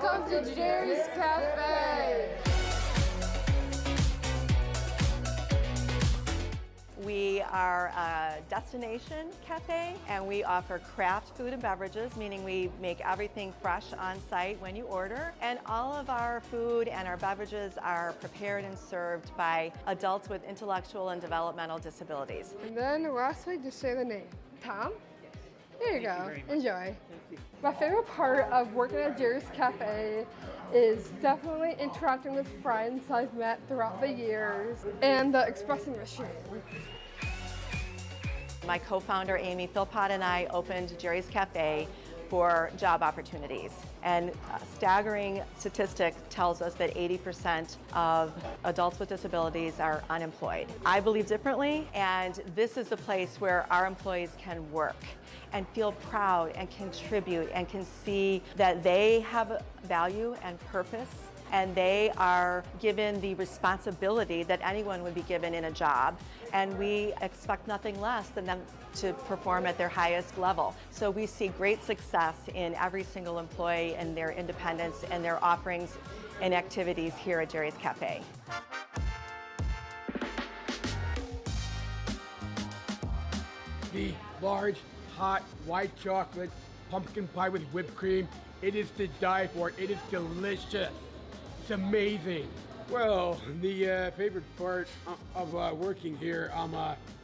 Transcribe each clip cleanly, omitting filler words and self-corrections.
Welcome to Jerry's Cafe. We are a destination cafe, and we offer craft food and beverages, meaning we make everything fresh on site when you order. And all of our food and our beverages are prepared and served by adults with intellectual and developmental disabilities. And then lastly, just say the name. Tom? There you go. Enjoy. My favorite part of working at Jerry's Cafe is definitely interacting with friends I've met throughout the years and the espresso machine. My co-founder Amy Philpott and I opened Jerry's Cafe for job opportunities. And a staggering statistic tells us that 80% of adults with disabilities are unemployed. I believe differently, and this is the place where our employees can work and feel proud and contribute and can see that they have value and purpose, and they are given the responsibility that anyone would be given in a job, and we expect nothing less than them to perform at their highest level. So we see great success in every single employee and their independence and their offerings and activities here at Jerry's Cafe. The large, hot, white chocolate pumpkin pie with whipped cream, it is to die for. It is delicious. It's amazing. Well, the favorite part of working here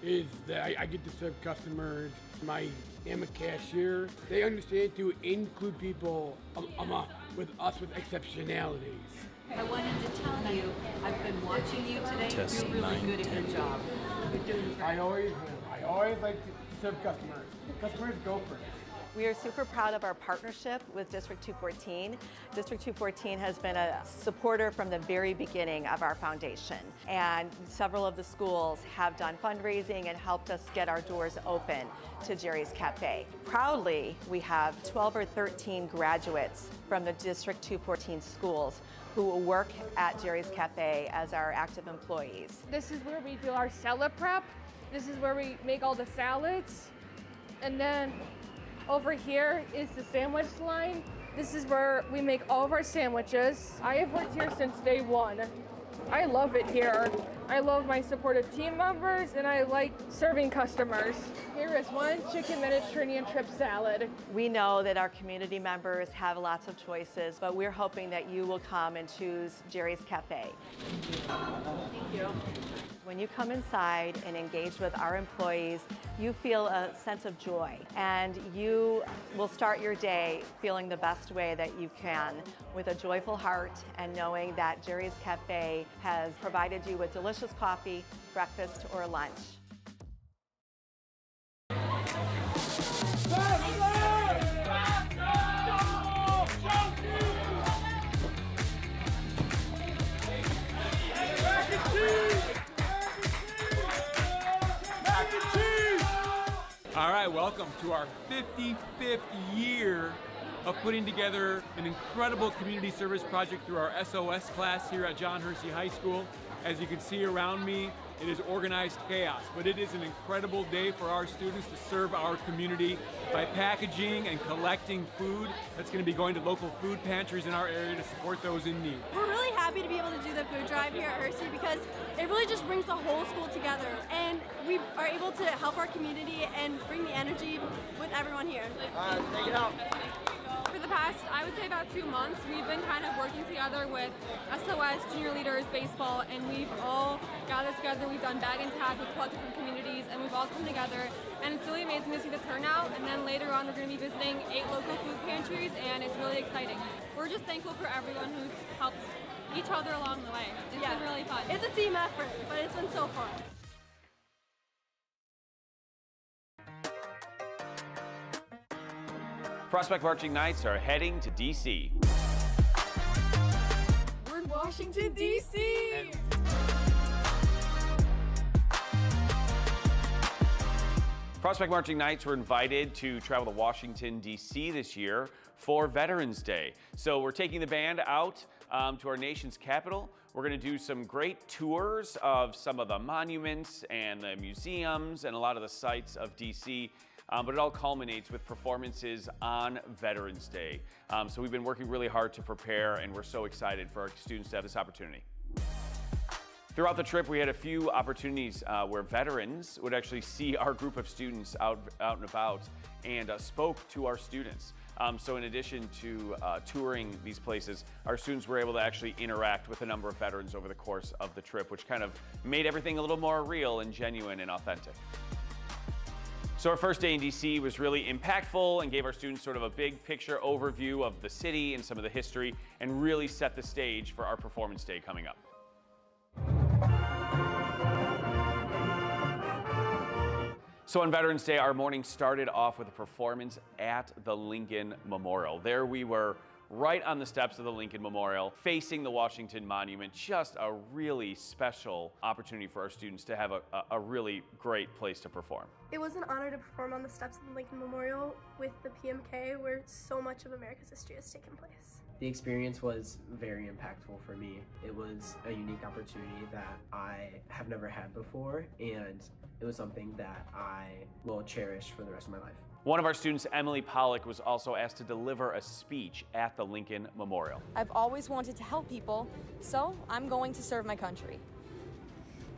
is that I get to serve customers. I am a cashier. They understand to include people with us with exceptionalities. I wanted to tell you, I've been watching you today. You're really good at your job. You're doing great. I always like to serve customers. Customers go first. We are super proud of our partnership with District 214. District 214 has been a supporter from the very beginning of our foundation, and several of the schools have done fundraising and helped us get our doors open to Jerry's Cafe. Proudly, we have 12 or 13 graduates from the District 214 schools who will work at Jerry's Cafe as our active employees. This is where we do our salad prep. This is where we make all the salads. And then over here is the sandwich line. This is where we make all of our sandwiches. I have worked here since day one. I love it here. I love my supportive team members, and I like serving customers. Here is one chicken Mediterranean trip salad. We know that our community members have lots of choices, but we're hoping that you will come and choose Jerry's Cafe. Thank you. When you come inside and engage with our employees, you feel a sense of joy, and you will start your day feeling the best way that you can, with a joyful heart and knowing that Jerry's Cafe has provided you with delicious coffee, breakfast, or lunch. All right, welcome to our 55th year of putting together an incredible community service project through our SOS class here at John Hersey High School. As you can see around me, it is organized chaos, but it is an incredible day for our students to serve our community by packaging and collecting food that's going to be going to local food pantries in our area to support those in need. We're really happy to be able to do the food drive here at Hersey because it really just brings the whole school together, and we are able to help our community and bring the energy with everyone here. Take it out. For the past, I would say about 2 months, we've been kind of working together with SOS, Junior Leaders, Baseball, and we've all gathered together. We've done bag and tag with 12 different communities, and we've all come together, and it's really amazing to see the turnout. And then later on, we're going to be visiting 8 local food pantries, and it's really exciting. We're just thankful for everyone who's helped each other along the way. It's been really fun. It's a team effort, but it's been so fun. Prospect Marching Knights are heading to D.C. We're in Washington, D.C. Prospect Marching Knights were invited to travel to Washington, D.C. this year for Veterans Day. So we're taking the band out to our nation's capital. We're going to do some great tours of some of the monuments and the museums and a lot of the sites of D.C. but it all culminates with performances on Veterans Day. So we've been working really hard to prepare, and we're so excited for our students to have this opportunity. Throughout the trip, we had a few opportunities where veterans would actually see our group of students out and about and spoke to our students. So in addition to touring these places, our students were able to actually interact with a number of veterans over the course of the trip, which kind of made everything a little more real and genuine and authentic. So our first day in DC was really impactful and gave our students sort of a big picture overview of the city and some of the history, and really set the stage for our performance day coming up. So on Veterans Day, our morning started off with a performance at the Lincoln Memorial. There we were, right on the steps of the Lincoln Memorial, facing the Washington Monument. Just a really special opportunity for our students to have a really great place to perform. It was an honor to perform on the steps of the Lincoln Memorial with the PMK, where so much of America's history has taken place. The experience was very impactful for me. It was a unique opportunity that I have never had before, and it was something that I will cherish for the rest of my life. One of our students, Emily Pollock, was also asked to deliver a speech at the Lincoln Memorial. I've always wanted to help people, so I'm going to serve my country.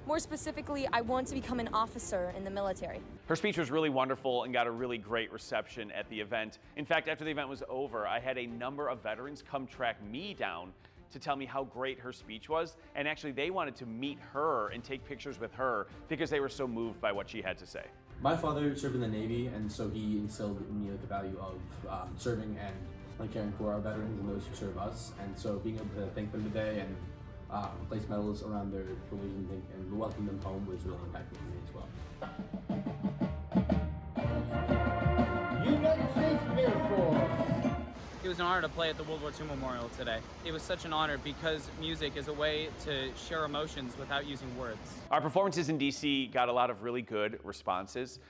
More specifically, I want to become an officer in the military. Her speech was really wonderful and got a really great reception at the event. In fact, after the event was over, I had a number of veterans come track me down to tell me how great her speech was, and actually they wanted to meet her and take pictures with her because they were so moved by what she had to say. My father served in the Navy, and so he instilled in me the value of serving and caring for our veterans and those who serve us. And so being able to thank them today and place medals around their shoulders and welcome them home was really impactful for me as well. United States Air Force. It was an honor to play at the World War II Memorial today. It was such an honor because music is a way to share emotions without using words. Our performances in DC got a lot of really good responses.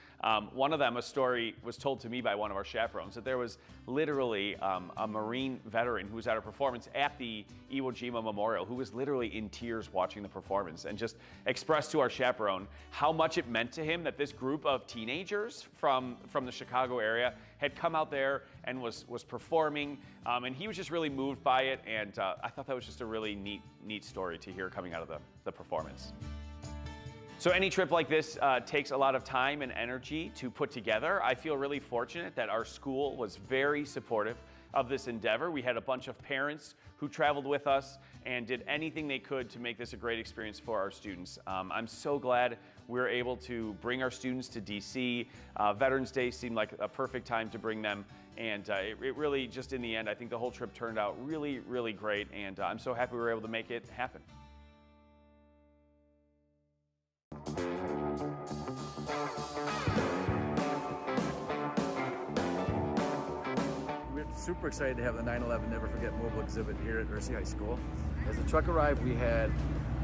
One of them, a story was told to me by one of our chaperones, that there was literally a Marine veteran who was at a performance at the Iwo Jima Memorial who was literally in tears watching the performance and just expressed to our chaperone how much it meant to him that this group of teenagers from the Chicago area had come out there and was performing, and he was just really moved by it, and I thought that was just a really neat story to hear coming out of the performance. So any trip like this takes a lot of time and energy to put together. I feel really fortunate that our school was very supportive of this endeavor. We had a bunch of parents who traveled with us and did anything they could to make this a great experience for our students. I'm so glad we were able to bring our students to DC. Veterans Day seemed like a perfect time to bring them, and it really, just in the end, I think the whole trip turned out really, really great, and I'm so happy we were able to make it happen. We're super excited to have the 9/11 Never Forget mobile exhibit here at Hersey High School. As the truck arrived, we had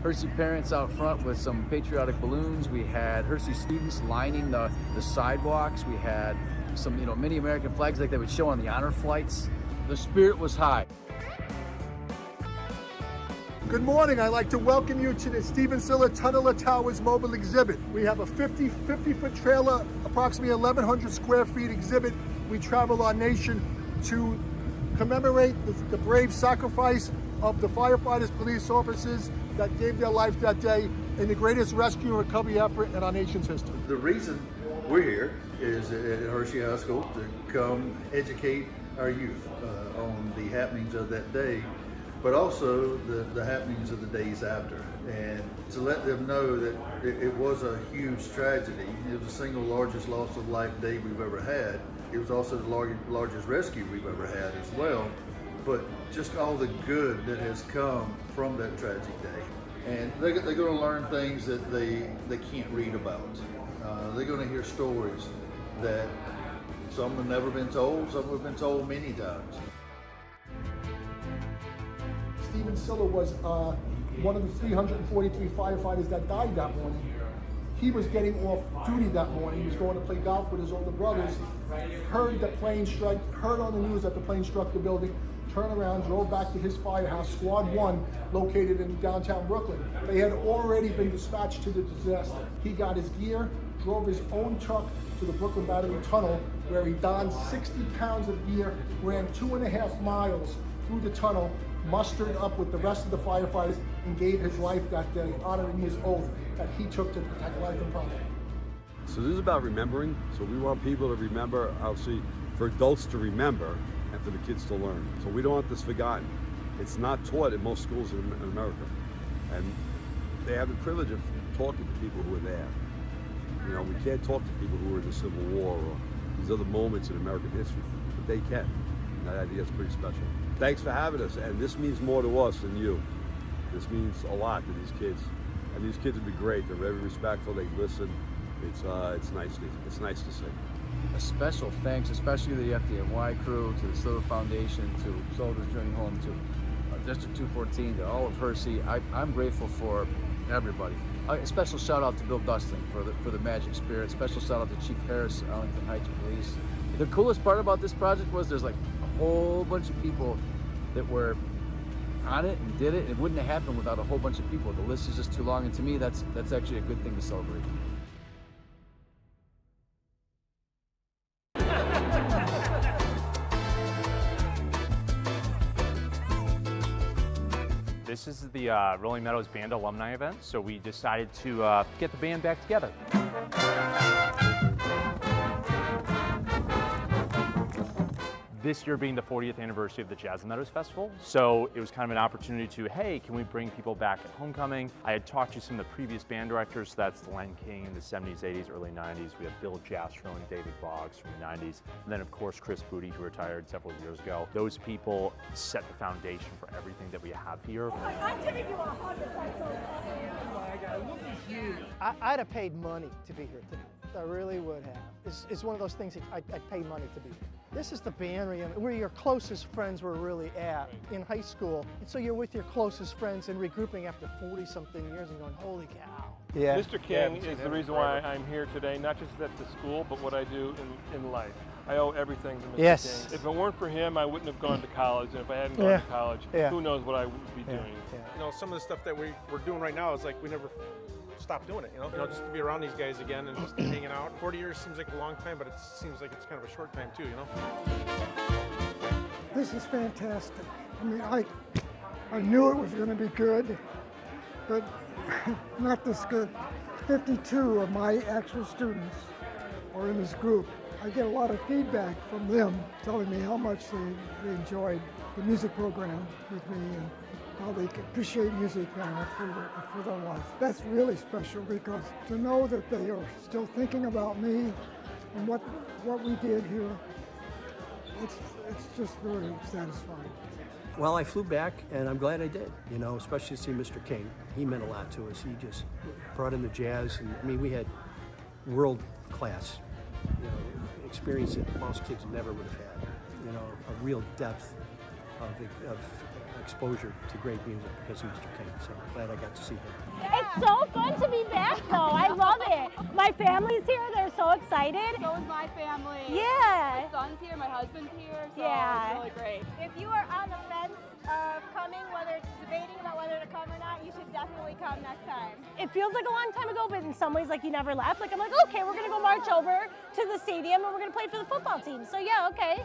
Hersey parents out front with some patriotic balloons. We had Hersey students lining the sidewalks. We had some, mini American flags like they would show on the honor flights. The spirit was high. Good morning. I'd like to welcome you to the Stephen Siller Tunnel of Towers mobile exhibit. We have a 50-foot trailer, approximately 1,100 square feet exhibit. We travel our nation to commemorate the brave sacrifice of the firefighters, police officers that gave their life that day in the greatest rescue and recovery effort in our nation's history. The reason we're here is at Hershey High School to come educate our youth on the happenings of that day, but also the happenings of the days after, and to let them know that it was a huge tragedy. It was the single largest loss of life day we've ever had. It was also the largest rescue we've ever had as well, but just all the good that has come from that tragic day. And they're going to learn things that they can't read about. They're going to hear stories that some have never been told, some have been told many times. Stephen Siller was one of the 343 firefighters that died that morning. He was getting off duty that morning. He was going to play golf with his older brothers, heard the plane strike, heard on the news that the plane struck the building, turned around, drove back to his firehouse, Squad 1, located in downtown Brooklyn. They had already been dispatched to the disaster. He got his gear, drove his own truck to the Brooklyn Battery Tunnel, where he donned 60 pounds of gear, ran 2.5 miles through the tunnel, mustered up with the rest of the firefighters, and gave his life that day, honoring his oath that he took to protect life and property. So this is about remembering. So we want people to remember, obviously, for adults to remember and for the kids to learn. So we don't want this forgotten. It's not taught in most schools in America. And they have the privilege of talking to people who were there. You know, we can't talk to people who were in the Civil War or these other moments in American history, but they can. And I think that's pretty special. Thanks for having us, and this means more to us than you. This means a lot to these kids. And these kids would be great. They're very respectful, they listen. It's nice to see. A special thanks, especially to the FDNY crew, to the Silver Foundation, to Soldiers Journey Home, to District 214, to all of Hershey. I'm grateful for everybody. A special shout out to Bill Dustin for the Magic Spirit. Special shout out to Chief Harris, Arlington Heights Police. The coolest part about this project was there's like a whole bunch of people that were on it and did it. It wouldn't have happened without a whole bunch of people. The list is just too long, and to me, that's actually a good thing to celebrate. This is the Rolling Meadows Band alumni event, so we decided to get the band back together. This year being the 40th anniversary of the Jazz and Meadows Festival, so it was kind of an opportunity to, hey, can we bring people back at homecoming? I had talked to some of the previous band directors, so that's Len King in the 70s, 80s, early 90s. We have Bill Jastrow and David Boggs from the 90s, and then of course Chris Booty, who retired several years ago. Those people set the foundation for everything that we have here. I'm giving you 100 bucks. Oh my God, look at you. I'd have paid money to be here tonight. I really would have. It's one of those things that I'd pay money to be here. This is the band reunion where your closest friends were really at in high school. And so you're with your closest friends and regrouping after 40-something years and going, holy cow. Yeah. Mr. King is the reason why I'm here today, not just at the school, but what I do in life. I owe everything to Mr. King. If it weren't for him, I wouldn't have gone to college. And if I hadn't gone to college, who knows what I would be doing. You know, some of the stuff that we're doing right now is like we never stop doing it, you know, just to be around these guys again and just hanging out. 40 years seems like a long time, but it seems like it's kind of a short time too, you know. This is fantastic. I mean, I knew it was going to be good, but not this good. 52 of my actual students are in this group. I get a lot of feedback from them telling me how much they enjoyed the music program with me and how they appreciate music for their life. That's really special because to know that they are still thinking about me and what we did here, it's just very satisfying. Well, I flew back and I'm glad I did, you know, especially to see Mr. King. He meant a lot to us. He just brought in the jazz and I mean, we had world class, you know, experience that most kids never would have had, you know, a real depth of exposure to great music because of Mr. King, so I'm glad I got to see him. It's so fun to be back though, I love it. My family's here, they're so excited. So is my family. Yeah. My son's here, my husband's here, so yeah. It's really great. If you are on the fence of coming, debating about whether to come or not, you should definitely come next time. It feels like a long time ago, but in some ways like you never left. Like I'm like, okay, we're gonna go march over to the stadium and we're gonna play for the football team. So yeah, okay.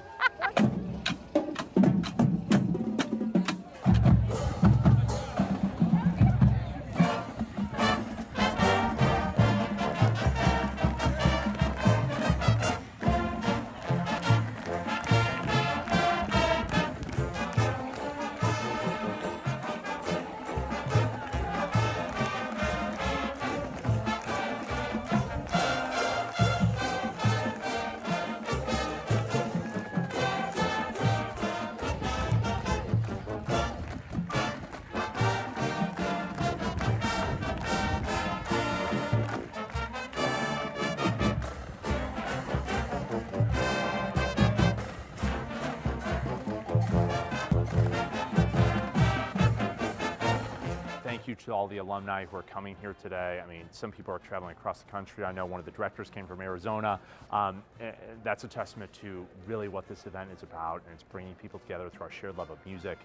Thank you to all the alumni who are coming here today. I mean, some people are traveling across the country. I know one of the directors came from Arizona. That's a testament to really what this event is about, and it's bringing people together through our shared love of music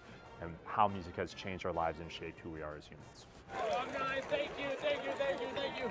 and how music has changed our lives and shaped who we are as humans. Alumni, thank you, thank you, thank you, thank you.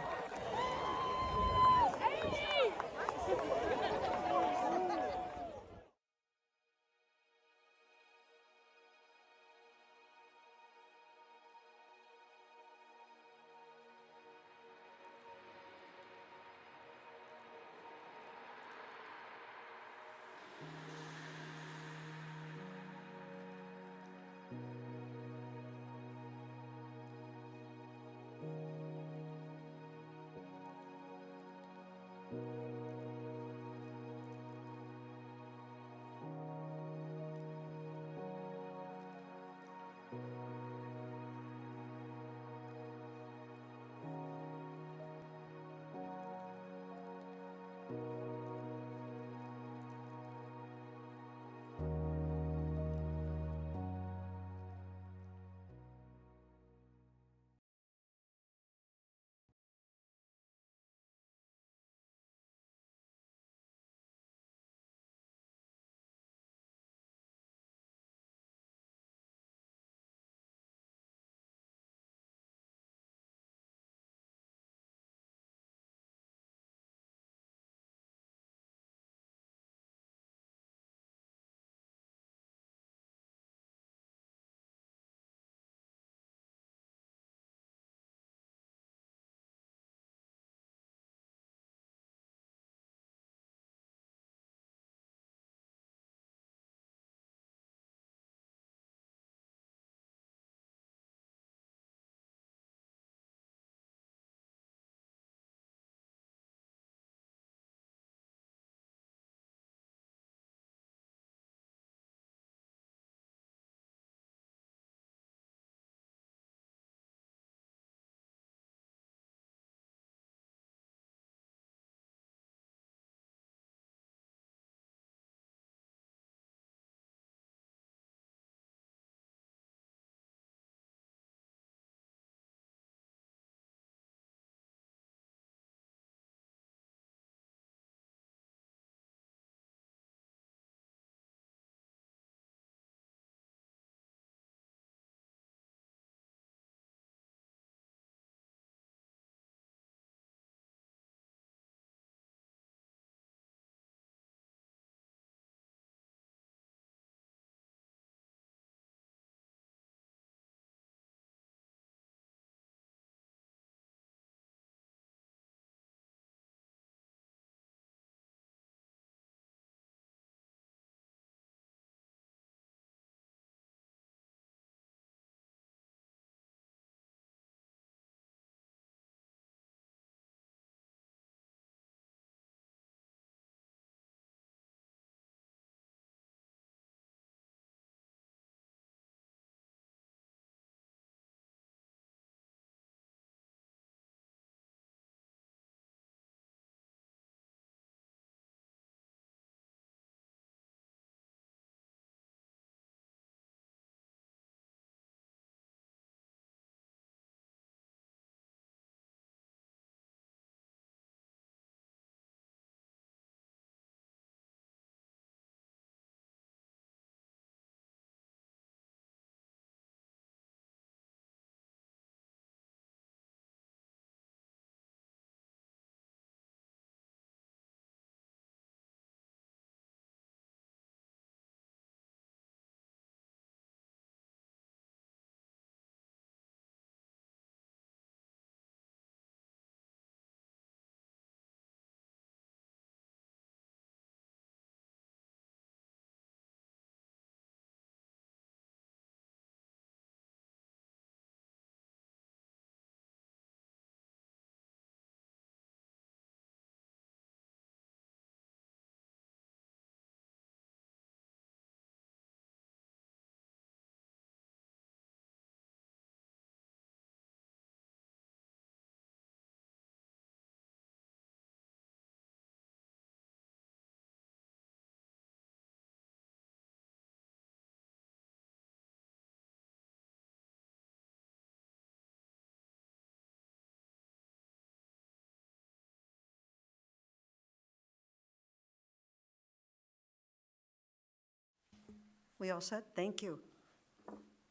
We all set? Thank you.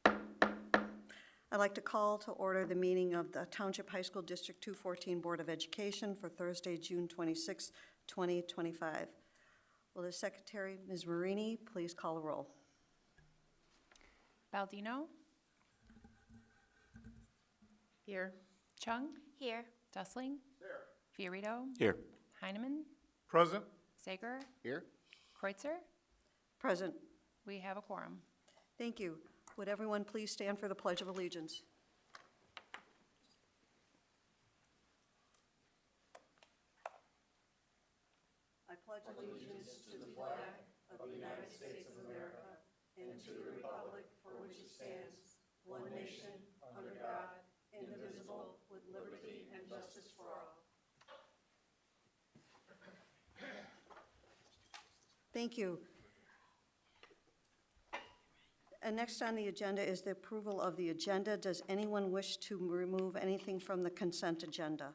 I'd like to call to order the meeting of the Township High School District 214 Board of Education for Thursday, June 26, 2025. Will the Secretary, Ms. Marini, please call the roll? Baldino? Here. Chung? Here. Dustling? Here. Fiorito? Here. Heineman? Present. Sager? Here. Kreutzer? Present. We have a quorum. Thank you. Would everyone please stand for the Pledge of Allegiance? I pledge allegiance to the flag of the United States of America and to the republic for which it stands, one nation, under God, indivisible, with liberty and justice for all. Thank you. And next on the agenda is the approval of the agenda. Does anyone wish to remove anything from the consent agenda?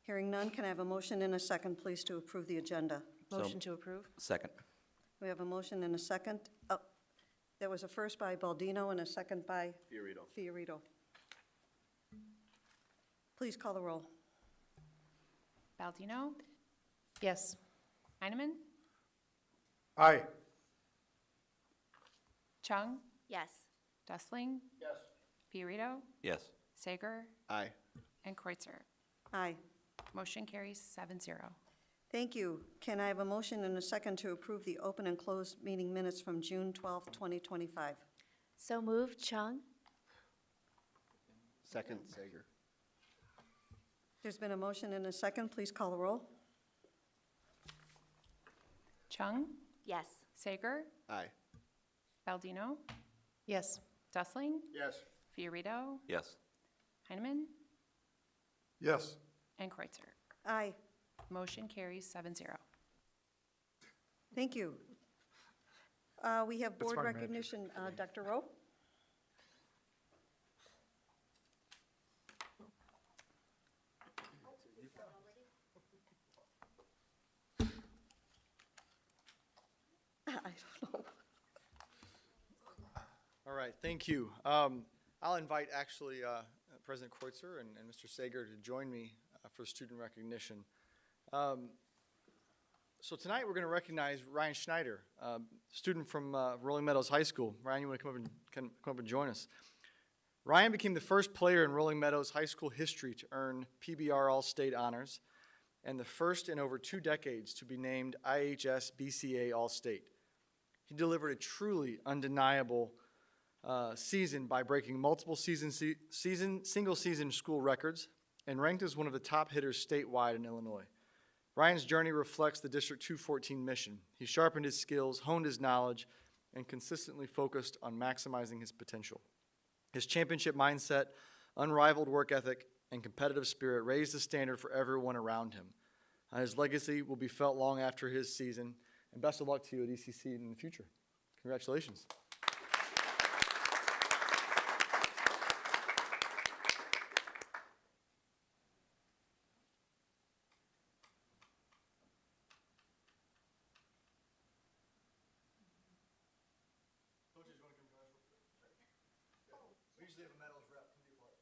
Hearing none, can I have a motion and a second, please, to approve the agenda? Motion to approve. Second. We have a motion and a second. Oh, there was a first by Baldino and a second by Fiorito. Please call the roll. Baldino? Yes. Heineman? Aye. Chung? Yes. Dustling? Yes. Fiorito? Yes. Sager? Aye. And Kreutzer. Aye. Motion carries 7-0. Thank you. Can I have a motion and a second to approve the open and closed meeting minutes from June 12, 2025? So moved. Chung? Second, Sager. There's been a motion and a second. Please call the roll. Chung? Yes. Sager? Aye. Baldino? Yes. Dustling? Yes. Fiorito? Yes. Heineman? Yes. And Kreutzer. Aye. Motion carries 7-0. Thank you. We have board recognition. Dr. Rowe? I don't know. All right, thank you. I'll invite actually President Kreutzer and Mr. Sager to join me for student recognition. So tonight we're going to recognize Ryan Schneider, student from Rolling Meadows High School. Ryan, you want to come up and join us? Ryan became the first player in Rolling Meadows High School history to earn PBR All-State honors and the first in over 2 decades to be named IHS BCA All-State. He delivered a truly undeniable season by breaking multiple single-season school records and ranked as one of the top hitters statewide in Illinois. Ryan's journey reflects the District 214 mission. He sharpened his skills, honed his knowledge, and consistently focused on maximizing his potential. His championship mindset, unrivaled work ethic, and competitive spirit raised the standard for everyone around him. His legacy will be felt long after his season, and best of luck to you at ECC in the future. Congratulations. We usually have a medals rep. Come be a part.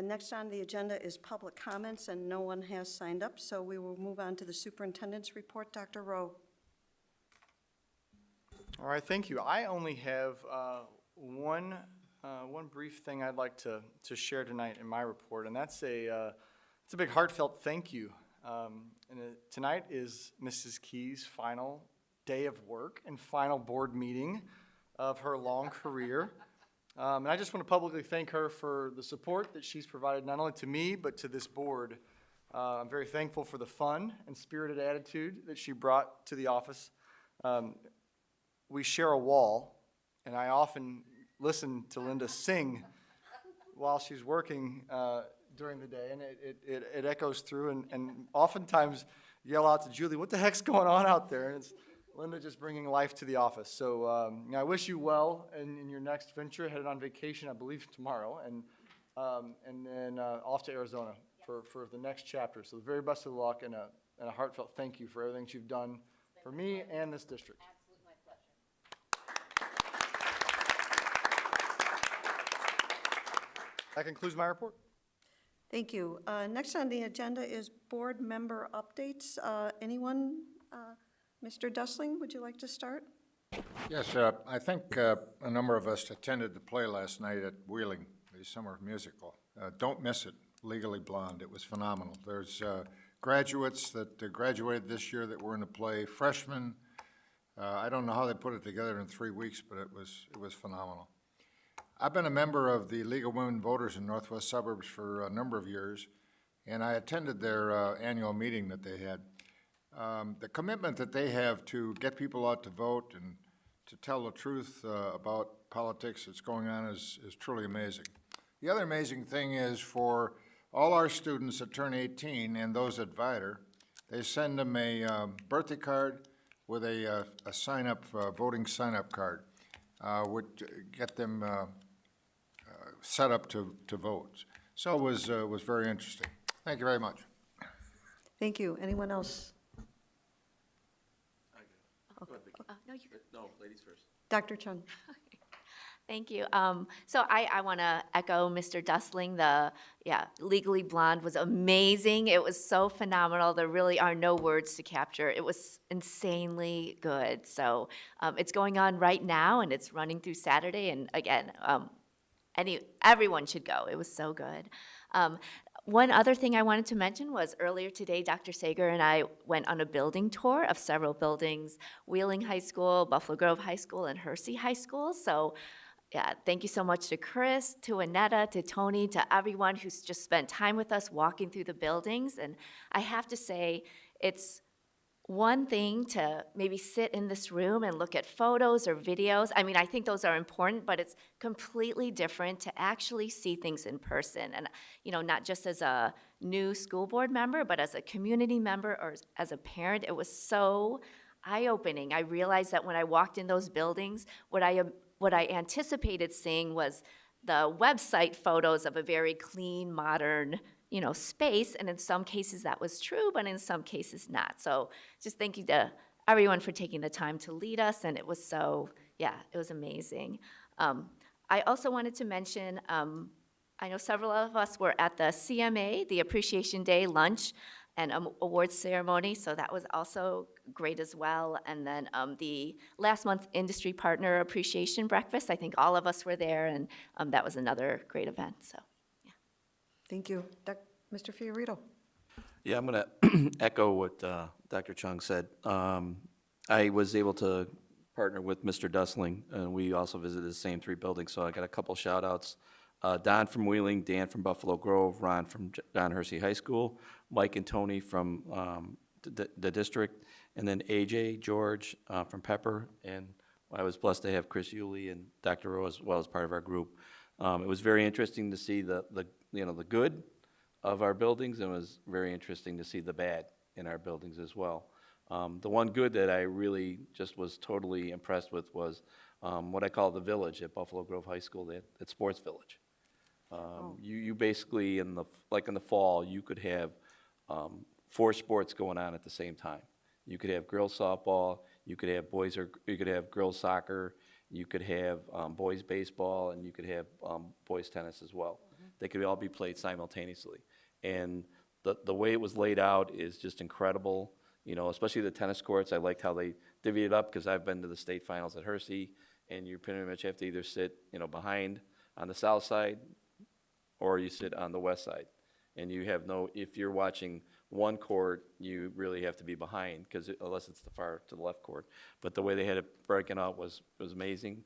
Next on the agenda is public comments, and no one has signed up, so we will move on to the superintendent's report. Dr. Rowe. All right, thank you. I only have one brief thing I'd like to share tonight in my report, and that's it's a big heartfelt thank you. Tonight is Mrs. Key's final day of work and final board meeting of her long career. And I just want to publicly thank her for the support that she's provided not only to me but to this board I'm very thankful for the fun and spirited attitude that she brought to the office. We share a wall, and I often listen to Linda sing while she's working during the day, and it echoes through, and oftentimes yell out to Julie, what the heck's going on out there? And it's Linda just bringing life to the office. So I wish you well in your next venture, headed on vacation, I believe, tomorrow, and then off to Arizona for the next chapter. So the very best of luck, and a heartfelt thank you for everything you've done for me and this district. Absolutely, my pleasure. That concludes my report. Thank you. Next on the agenda is board member updates. Anyone? Mr. Dustling, would you like to start? Yes, I think a number of us attended the play last night at Wheeling, the summer musical. Don't miss it, Legally Blonde. It was phenomenal. There's graduates that graduated this year that were in the play, freshmen. I don't know how they put it together in 3 weeks, but it was phenomenal. I've been a member of the League of Women Voters in Northwest Suburbs for a number of years, and I attended their annual meeting that they had. The commitment that they have to get people out to vote and to tell the truth about politics that's going on is truly amazing. The other amazing thing is for all our students that turn 18 and those at Vider, they send them a birthday card with a sign-up, voting sign-up card, would get them set up to vote. So it was very interesting. Thank you very much. Thank you. Anyone else? No, you No, ladies first. Dr. Chung. Thank you. So I want to echo Mr. Dustling. Legally Blonde was amazing. It was so phenomenal. There really are no words to capture. It was insanely good. So it's going on right now, and it's running through Saturday. And again, everyone should go. It was so good. One other thing I wanted to mention was earlier today, Dr. Sager and I went on a building tour of several buildings, Wheeling High School, Buffalo Grove High School, and Hersey High School. So yeah, thank you so much to Chris, to Annetta, to Tony, to everyone who's just spent time with us walking through the buildings. And I have to say, it's one thing to maybe sit in this room and look at photos or videos. I mean, I think those are important, but it's completely different to actually see things in person. And, not just as a new school board member, but as a community member or as a parent, it was so eye-opening. I realized that when I walked in those buildings, what I anticipated seeing was the website photos of a very clean, modern, space, and in some cases that was true, but in some cases not. So just thank you to everyone for taking the time to lead us, and it was it was amazing. I also wanted to mention, I know several of us were at the CMA, the Appreciation Day lunch and awards ceremony, so that was also great as well. And then the last month Industry Partner Appreciation Breakfast, I think all of us were there, and that was another great event, so. Thank you. Mr. Fiorito. Yeah, I'm going to echo what Dr. Chung said. I was able to partner with Mr. Dustling, and we also visited the same 3 buildings, so I got a couple shout outs. Don from Wheeling, Dan from Buffalo Grove, Ron from John Hersey High School, Mike and Tony from the district, and then AJ, George from Pepper, and I was blessed to have Chris Yulee and Dr. Rowe as well as part of our group. It was very interesting to see the good of our buildings, and it was very interesting to see the bad in our buildings as well. The one good that I really just was totally impressed with was what I call the village at Buffalo Grove High School, that sports village. You basically, in the fall, you could have 4 sports going on at the same time. You could have girls softball, you could have girls soccer, you could have boys baseball, and you could have boys tennis as well. They could all be played simultaneously. And the way it was laid out is just incredible, especially the tennis courts. I liked how they divvied it up, because I've been to the state finals at Hersey, and you pretty much have to either sit, behind on the south side, or you sit on the west side. And you have if you're watching one court, you really have to be behind, unless it's the far to the left court. But the way they had it broken out was amazing,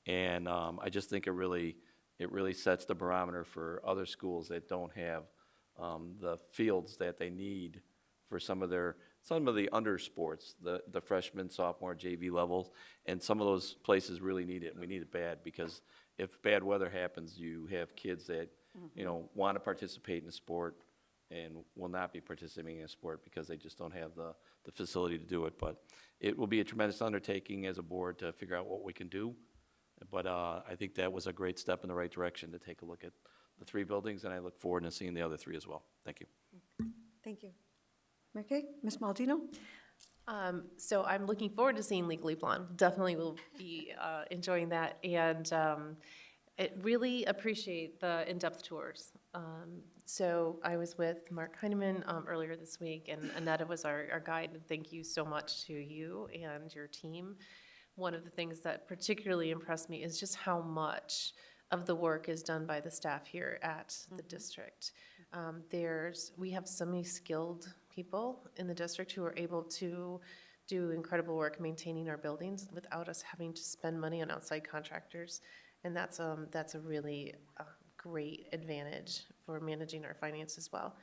and I just think it really sets the barometer for other schools that don't have the fields that they need for some of the under sports, the freshman, sophomore, JV levels, and some of those places really need it, and we need it bad, because if bad weather happens, you have kids that, want to participate in a sport and will not be participating in a sport because they just don't have the facility to do it. But it will be a tremendous undertaking as a board to figure out what we can do. But I think that was a great step in the right direction to take a look at the 3 buildings, and I look forward to seeing the other 3 as well. Thank you. Thank you. Okay, Ms. Maldino? So I'm looking forward to seeing Legally Blonde. Definitely will be enjoying that, and I really appreciate the in-depth tours. So I was with Mark Heineman earlier this week, and Annetta was our guide, and thank you so much to you and your team. One of the things that particularly impressed me is just how much of the work is done by the staff here at the district. We have so many skilled people in the district who are able to do incredible work maintaining our buildings without us having to spend money on outside contractors. And that's a really great advantage for managing our finances as well.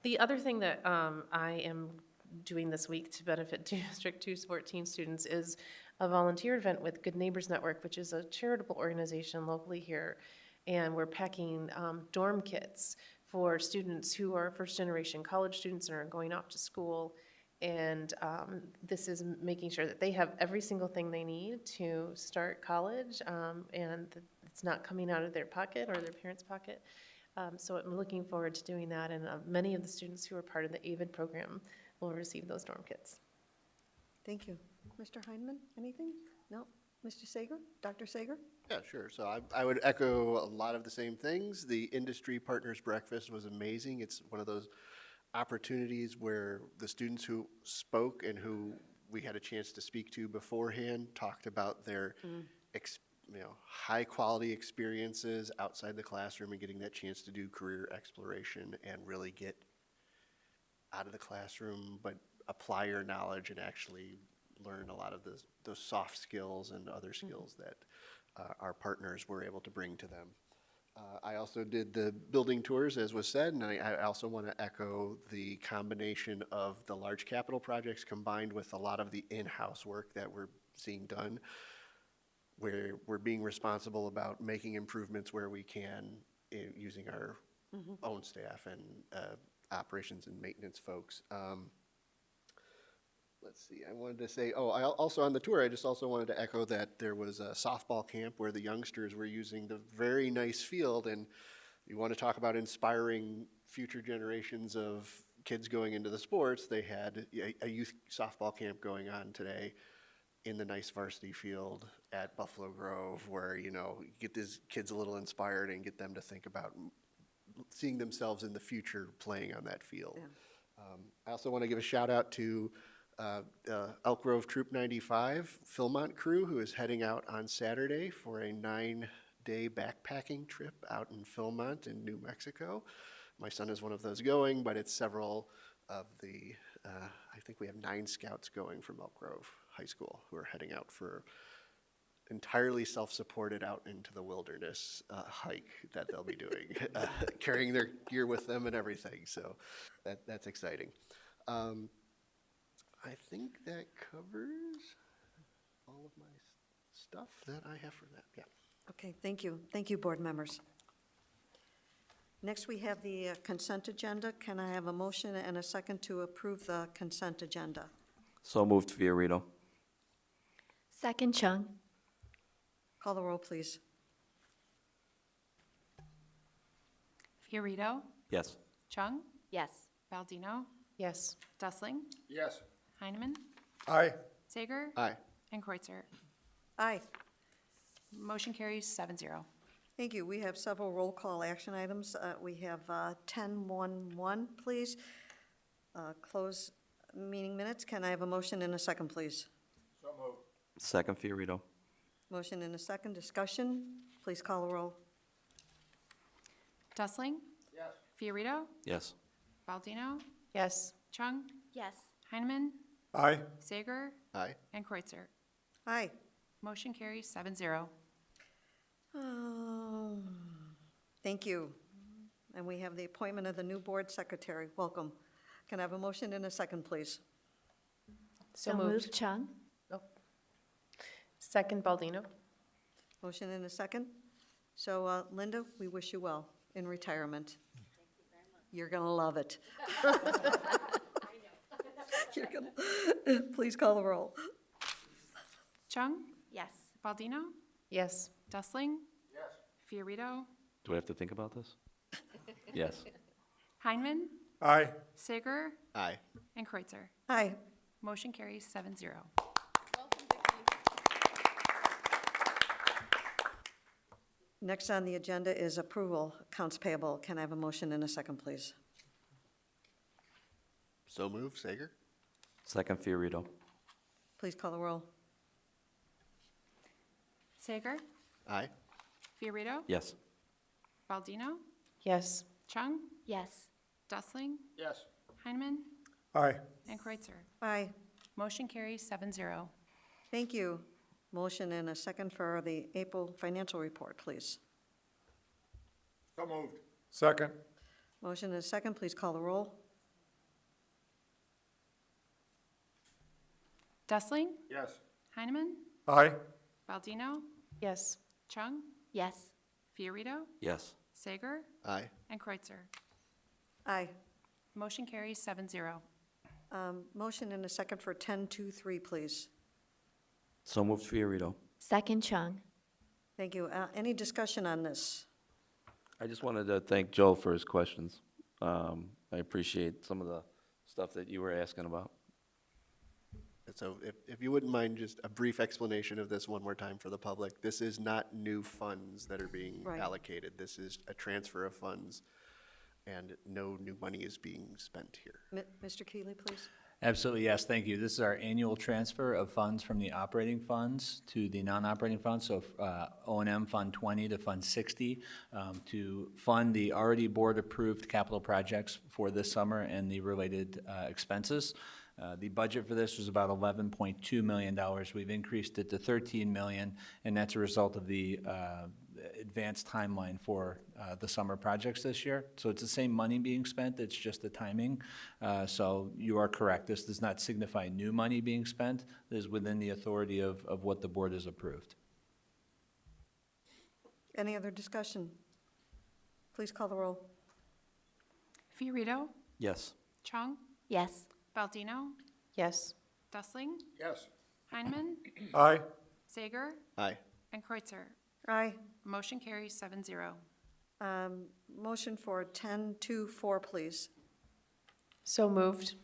The other thing that I am doing this week to benefit District 214 students is a volunteer event with Good Neighbors Network, which is a charitable organization locally here. And we're packing dorm kits for students who are first-generation college students and are going off to school. And this is making sure that they have every single thing they need to start college, and it's not coming out of their pocket or their parents' pocket. So I'm looking forward to doing that, and many of the students who are part of the AVID program will receive those dorm kits. Thank you. Mr. Heineman, anything? No? Mr. Sager? Dr. Sager? Yeah, sure. So I would echo a lot of the same things. The Industry Partners Breakfast was amazing. It's one of those opportunities where the students who spoke and who we had a chance to speak to beforehand talked about their high quality experiences outside the classroom and getting that chance to do career exploration and really get out of the classroom but apply your knowledge and actually learn a lot of those soft skills and other skills that our partners were able to bring to them. I also did the building tours, as was said, and I also want to echo the combination of the large capital projects combined with a lot of the in-house work that we're seeing done, where we're being responsible about making improvements where we can using our own staff and operations and maintenance folks. Let's see, I wanted to say, also on the tour, I just also wanted to echo that there was a softball camp where the youngsters were using the very nice field, and you want to talk about inspiring future generations of kids going into the sports. They had a youth softball camp going on today in the nice varsity field at Buffalo Grove, where, you get these kids a little inspired and get them to think about seeing themselves in the future playing on that field. Yeah. I also want to give a shout out to Elk Grove Troop 95 Philmont crew, who is heading out on Saturday for a 9-day backpacking trip out in Philmont in New Mexico. My son is one of those going, but it's several of the, I think we have 9 scouts going from Elk Grove High School who are heading out for entirely self-supported out into the wilderness hike that they'll be doing, carrying their gear with them and everything. So that's exciting. I think that covers all of my stuff that I have for that. Yeah. Okay, thank you. Thank you, board members. Next, we have the consent agenda. Can I have a motion and a second to approve the consent agenda? So moved, Fiorito. Second, Chung. Call the roll, please. Fiorito, Yes. Chung, Yes. Baldino, Yes. Dustling, Yes. Heineman, Aye. Sager, Aye. and Kreutzer. Aye. Motion carries 7-0. Thank you. We have several roll call action items. We have 10-1-1, please. Close meeting minutes. Can I have a motion and a second, please? So moved. Second, Fiorito. Motion and a second. Discussion. Please call the roll. Dustling, Yes. Fiorito, Yes. Baldino, Yes. Chung, Yes. Heineman, Aye. Sager, Aye. and Kreutzer. Aye. Motion carries 7-0. Thank you. And we have the appointment of the new board secretary. Welcome. Can I have a motion and a second, please? So moved, Chung. Oh. Second, Baldino. Motion and a second. So Linda, we wish you well in retirement. Thank you very much. You're going to love it. You're gonna, please call the roll. Chung? Yes. Baldino? Yes. Dustling? Yes. Fiorito? Do I have to think about this? Yes. Heineman? Aye. Sager? Aye. And Kreutzer? Aye. Motion carries 7-0. Next on the agenda is approval, accounts payable. Can I have a motion and a second, please? So moved, Sager. Second, Fiorito. Please call the roll. Sager? Aye. Fiorito? Yes. Baldino? Yes. Chung? Yes. Dustling? Yes. Heineman? Aye. And Kreutzer? Aye. Motion carries 7-0. Thank you. Motion and a second for the April financial report, please. So moved. Second. Motion and a second, please call the roll. Dustling? Yes. Heineman? Aye. Baldino? Yes. Chung? Yes. Fiorito? Yes. Sager? Aye. And Kreutzer? Aye. Motion carries 7-0. Motion and a second for 1023, please. So moved, Fiorito. Second, Chung. Thank you. Any discussion on this? I just wanted to thank Joe for his questions. I appreciate some of the stuff that you were asking about. So if you wouldn't mind just a brief explanation of this one more time for the public. This is not new funds that are being Right. allocated. This is a transfer of funds, and no new money is being spent here. Mr. Keeley, please. Absolutely, yes, thank you. This is our annual transfer of funds from the operating funds to the non-operating funds, so O&M Fund 20 to Fund 60, to fund the already board-approved capital projects for this summer and the related expenses. The budget for this was about $11.2 million. We've increased it to $13 million, and that's a result of the advanced timeline for the summer projects this year. So it's the same money being spent, it's just the timing. So you are correct, this does not signify new money being spent. This is within the authority of what the board has approved. Any other discussion? Please call the roll. Fiorito? Yes. Chung? Yes. Baldino? Yes. Dustling? Yes. Heineman? Aye. Sager? Aye. And Kreutzer? Aye. Motion carries 7-0. Motion for 1024, please. So moved.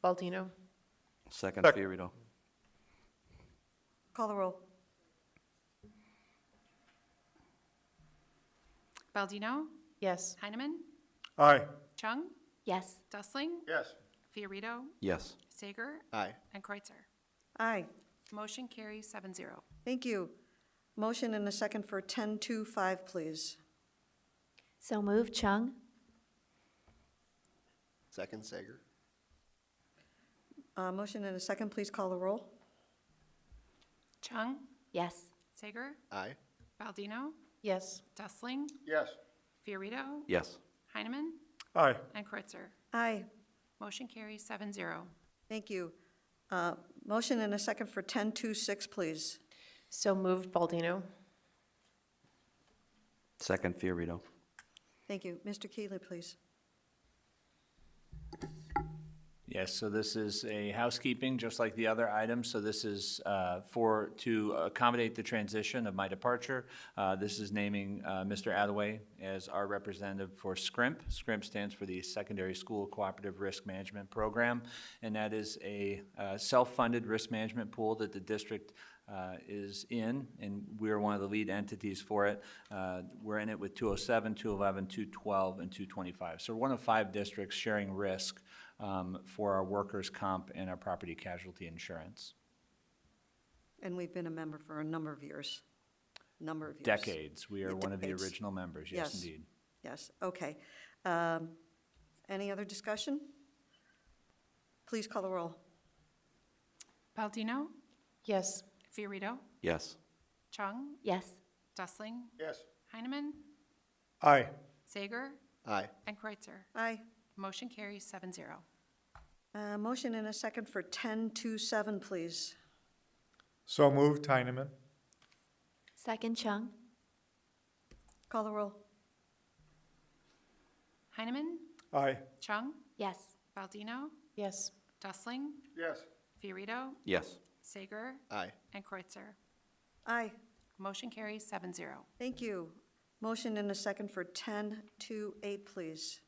Baldino. Second, Fiorito. Call the roll. Baldino? Yes. Heineman? Aye. Chung? Yes. Dustling? Yes. Fiorito? Yes. Sager? Aye. And Kreutzer? Aye. Motion carries 7-0. Thank you. Motion and a second for 1025, please. So moved, Chung. Second, Sager. Motion and a second, please call the roll. Chung? Yes. Sager? Aye. Baldino? Yes. Dustling? Yes. Fiorito? Yes. Heineman? Aye. And Kreutzer? Aye. Motion carries 7-0. Thank you. Motion and a second for 1026, please. So moved. Baldino. Second, Fiorito. Thank you. Mr. Keeley, please. Yes, so this is a housekeeping, just like the other items. So this is to accommodate the transition of my departure. This is naming Mr. Attaway as our representative for SCRIMP. SCRIMP stands for the Secondary School Cooperative Risk Management Program, and that is a self-funded risk management pool that the district is in, and we're one of the lead entities for it. We're in it with 207, 211, 212, and 225. So we're one of 5 districts sharing risk for our workers' comp and our property casualty insurance. And we've been a member for a number of years. Decades. We are one of the Decades. original members, yes, indeed. Yes, okay. Any other discussion? Please call the roll. Baldino? Yes. Fiorito? Yes. Chung? Yes. Dustling? Yes. Heineman? Aye. Sager? Aye. and Kreutzer. Aye. Motion carries 7-0. Motion and a second for 1027, please. So moved, Heineman. Second, Chung. Call the roll. Heineman, Aye. Chung, Yes. Baldino, Yes. Dustling, Yes. Fiorito, Yes. Sager, Aye. and Kreutzer. Aye. Motion carries 7-0. Thank you. Motion and a second for 1028, please.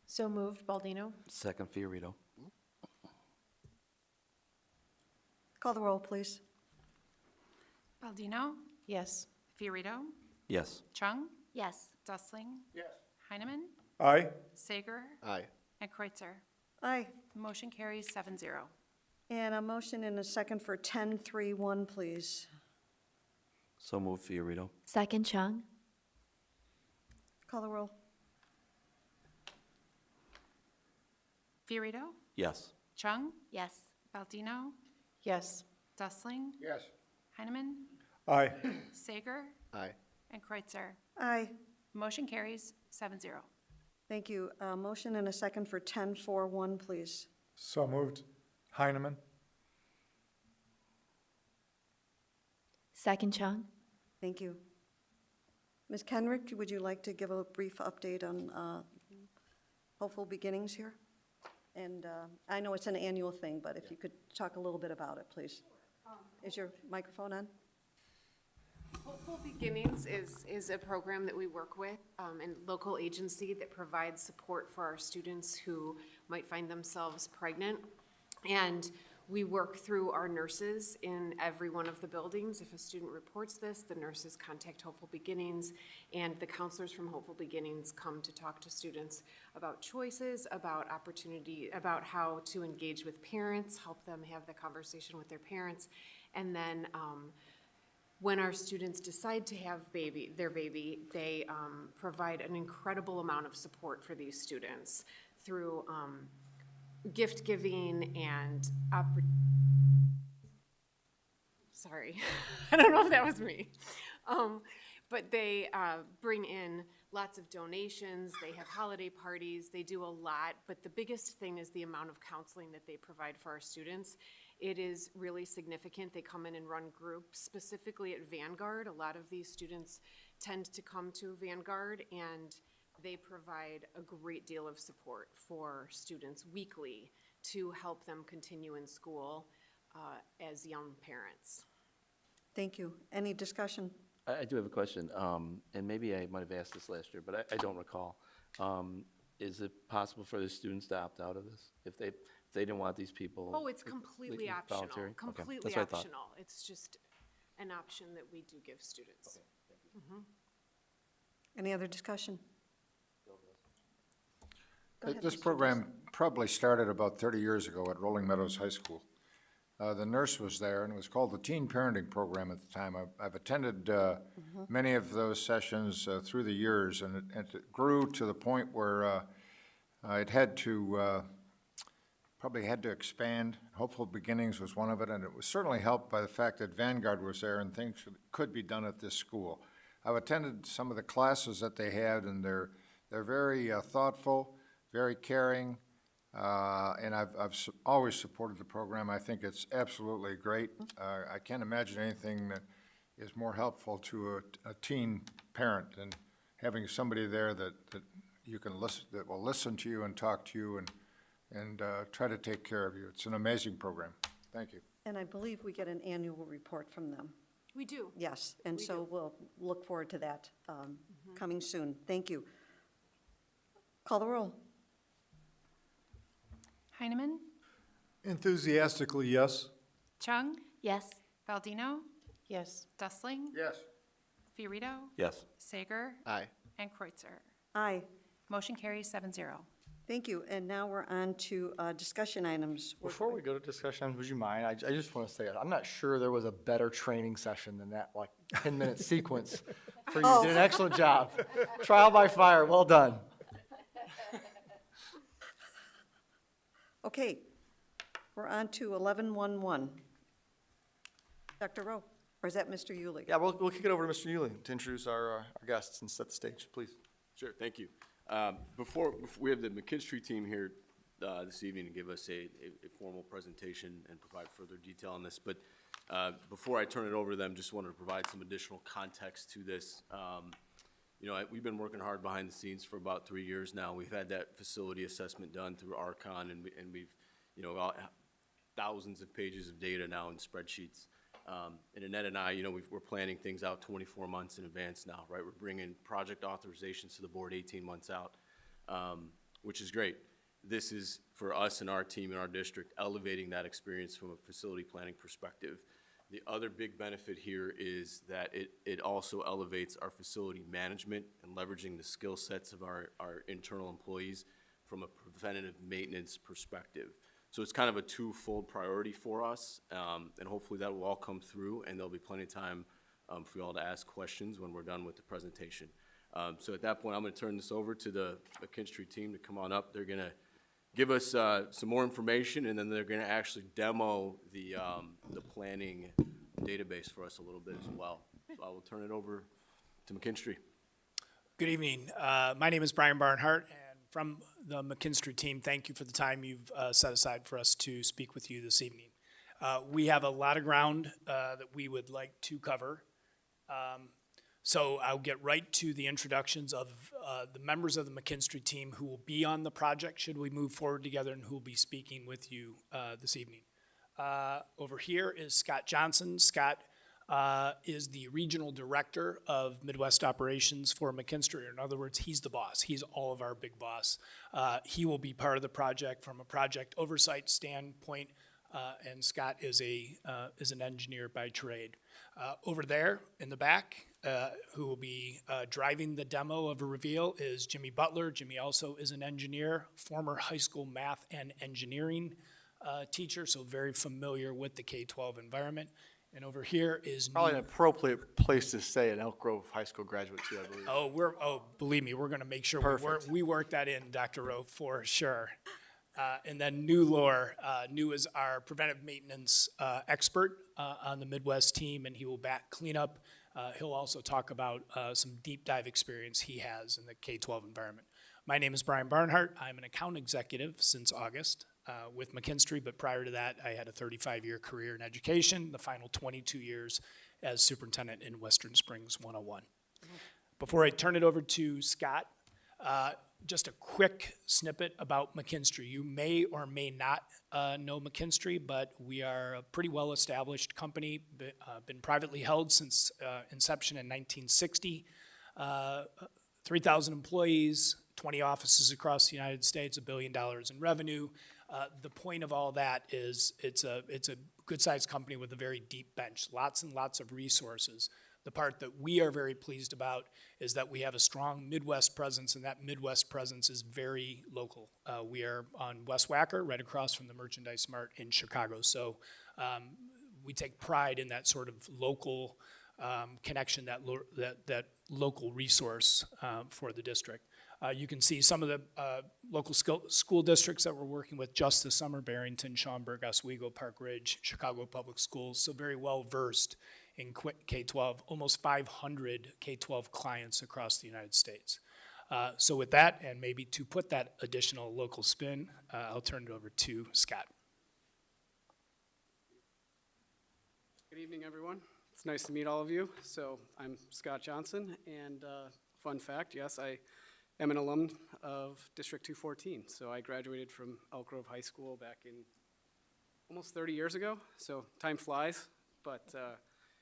So moved, Baldino. Second, Fiorito. Call the roll, please. Baldino, Yes. Fiorito, Yes. Chung, Yes. Dustling, Yes. Heineman, Aye. Sager, Aye. and Kreutzer. Aye. Motion carries 7-0. And a motion and a second for 1031, please. So move, Fiorito. Second, Chung. Call the roll. Fiorito, Yes. Chung, Yes. Baldino, Yes. Dustling, Yes. Heineman, Aye. Sager, Aye. and Kreutzer. Aye. Motion carries 7-0. Thank you. Motion and a second for 1041, please. So moved, Heineman. Second, Chung. Thank you. Ms. Kenrick, would you like to give a brief update on Hopeful Beginnings here? And I know it's an annual thing, but if you could talk a little bit about it, please. Is your microphone on? Hopeful Beginnings is a program that we work with, and local agency that provides support for our students who might find themselves pregnant. And we work through our nurses in every one of the buildings. If a student reports this, the nurses contact Hopeful Beginnings, and the counselors from Hopeful Beginnings come to talk to students about choices, about opportunity, about how to engage with parents, help them have the conversation with their parents. And then when our students decide to have their baby, they provide an incredible amount of support for these students through gift giving and sorry, I don't know if that was me. But they bring in lots of donations, they have holiday parties, they do a lot, but the biggest thing is the amount of counseling that they provide for our students. It is really significant. They come in and run groups, specifically at Vanguard. A lot of these students tend to come to Vanguard, and they provide a great deal of support for students weekly to help them continue in school as young parents. Thank you. Any discussion? I do have a question, and maybe I might have asked this last year, but I don't recall. Is it possible for the students to opt out of this? If they didn't want these people? Oh, it's completely optional. Voluntary? Okay, Completely that's what I thought. optional. It's just an option that we do give students. Mhm. Any other discussion? Go ahead, This Mr. program probably started about 30 years ago at Rolling Meadows High School. The nurse was there, and it was called the Teen Parenting Program at the time. I've attended many of those sessions through the years, and it grew to the point where it had to, probably had to expand. Hopeful Beginnings was one of it, and it was certainly helped by the fact that Vanguard was there and things could be done at this school. I've attended some of the classes that they had, and they're very thoughtful, very caring, and I've always supported the program. I think it's absolutely great. I can't imagine anything that is more helpful to a teen parent than having somebody there that you can listen, that will listen to you and talk to you and try to take care of you. It's an amazing program. Thank you. And I believe we get an annual report from them. We do. Yes, and so we'll look forward to that coming soon. Thank you. Call the roll. Heineman, Enthusiastically, yes. Chung, Yes. Baldino, Yes. Dustling, Yes. Fiorito, Yes. Sager, Aye. and Kreutzer. Aye. Motion carries 7-0. Thank you. And now we're on to discussion items. Before we go to discussion, would you mind, I just want to say, I'm not sure there was a better training session than that, like 10-minute sequence for you. You did an excellent job. Trial by fire, well done. Okay, we're on to 1111. Dr. Rowe. Or is that Mr. Yulich? Yeah, we'll kick it over to Mr. Yuling to introduce our guests and set the stage, please. Sure, thank you. Before we have the McKinstry team here this evening to give us a formal presentation and provide further detail on this, but before I turn it over to them, just wanted to provide some additional context to this. You know, we've been working hard behind the scenes for about 3 years now. We've had that facility assessment done through Archon, and we've, you know, thousands of pages of data now in spreadsheets. And Annette and I, you know, we're planning things out 24 months in advance now, right? We're bringing project authorizations to the board 18 months out, which is great. This is, for us and our team in our district, elevating that experience from a facility planning perspective. The other big benefit here is that it also elevates our facility management and leveraging the skill sets of our internal employees from a preventative maintenance perspective. So it's kind of a twofold priority for us, and hopefully that will all come through, and there'll be plenty of time for you all to ask questions when we're done with the presentation. So at that point, I'm going to turn this over to the McKinstry team to come on up. They're going to give us some more information, and then they're going to actually demo the planning database for us a little bit as well. So I will turn it over to McKinstry. Good evening. My name is Brian Barnhart, and from the McKinstry team, thank you for the time you've set aside for us to speak with you this evening. We have a lot of ground that we would like to cover. So I'll get right to the introductions of the members of the McKinstry team who will be on the project should we move forward together, and who will be speaking with you this evening. Over here is Scott Johnson. Scott is the regional director of Midwest operations for McKinstry. In other words, he's the boss. He's all of our big boss. He will be part of the project from a project oversight standpoint, and Scott is an engineer by trade. Over there in the back, who will be driving the demo of a reveal, is Jimmy Butler. Jimmy also is an engineer, former high school math and engineering teacher, so very familiar with the K-12 environment. And over here is probably an appropriate place to say an Elk Grove High School graduate too, I believe. Believe me, we're going to make sure we work that in, Dr. Rowe, for sure. And then New Lore. New is our preventive maintenance expert on the Midwest team, and he will back cleanup. He'll also talk about some deep dive experience he has in the K-12 environment. My name is Brian Barnhart. I'm an account executive since August with McKinstry, but prior to that, I had a 35-year career in education, the final 22 years as superintendent in Western Springs 101. Before I turn it over to Scott, just a quick snippet about McKinstry. You may or may not know McKinstry, but we are a pretty well-established company, been privately held since inception in 1960. 3,000 employees, 20 offices across the United States, $1 billion in revenue. The point of all that is it's a good-sized company with a very deep bench, lots and lots of resources. The part that we are very pleased about is that we have a strong Midwest presence, and that Midwest presence is very local. We are on West Wacker, right across from the Merchandise Mart in Chicago. So we take pride in that sort of local connection, that local resource for the district. You can see some of the local school districts that we're working with just this summer: Barrington, Schaumburg, Oswego, Park Ridge, Chicago Public Schools, so very well versed in K-12, almost 500 K-12 clients across the United States. So with that, and maybe to put that additional local spin, I'll turn it over to Scott. Good evening, everyone. It's nice to meet all of you. So I'm Scott Johnson, and fun fact, yes, I am an alum of District 214. So I graduated from Elk Grove High School back in almost 30 years ago. So time flies, but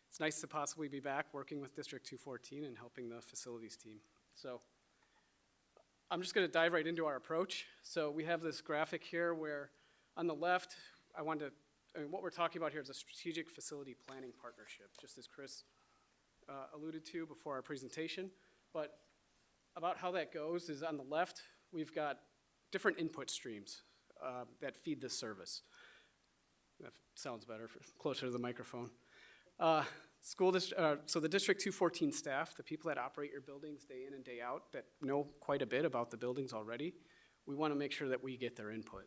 it's nice to possibly be back working with District 214 and helping the facilities team. So I'm just going to dive right into our approach. So we have this graphic here where on the left, what we're talking about here is a strategic facility planning partnership, just as Chris alluded to before our presentation. But about how that goes is on the left, we've got different input streams that feed this service. That sounds better, closer to the microphone. So the District 214 staff, the people that operate your buildings day in and day out, that know quite a bit about the buildings already, we want to make sure that we get their input.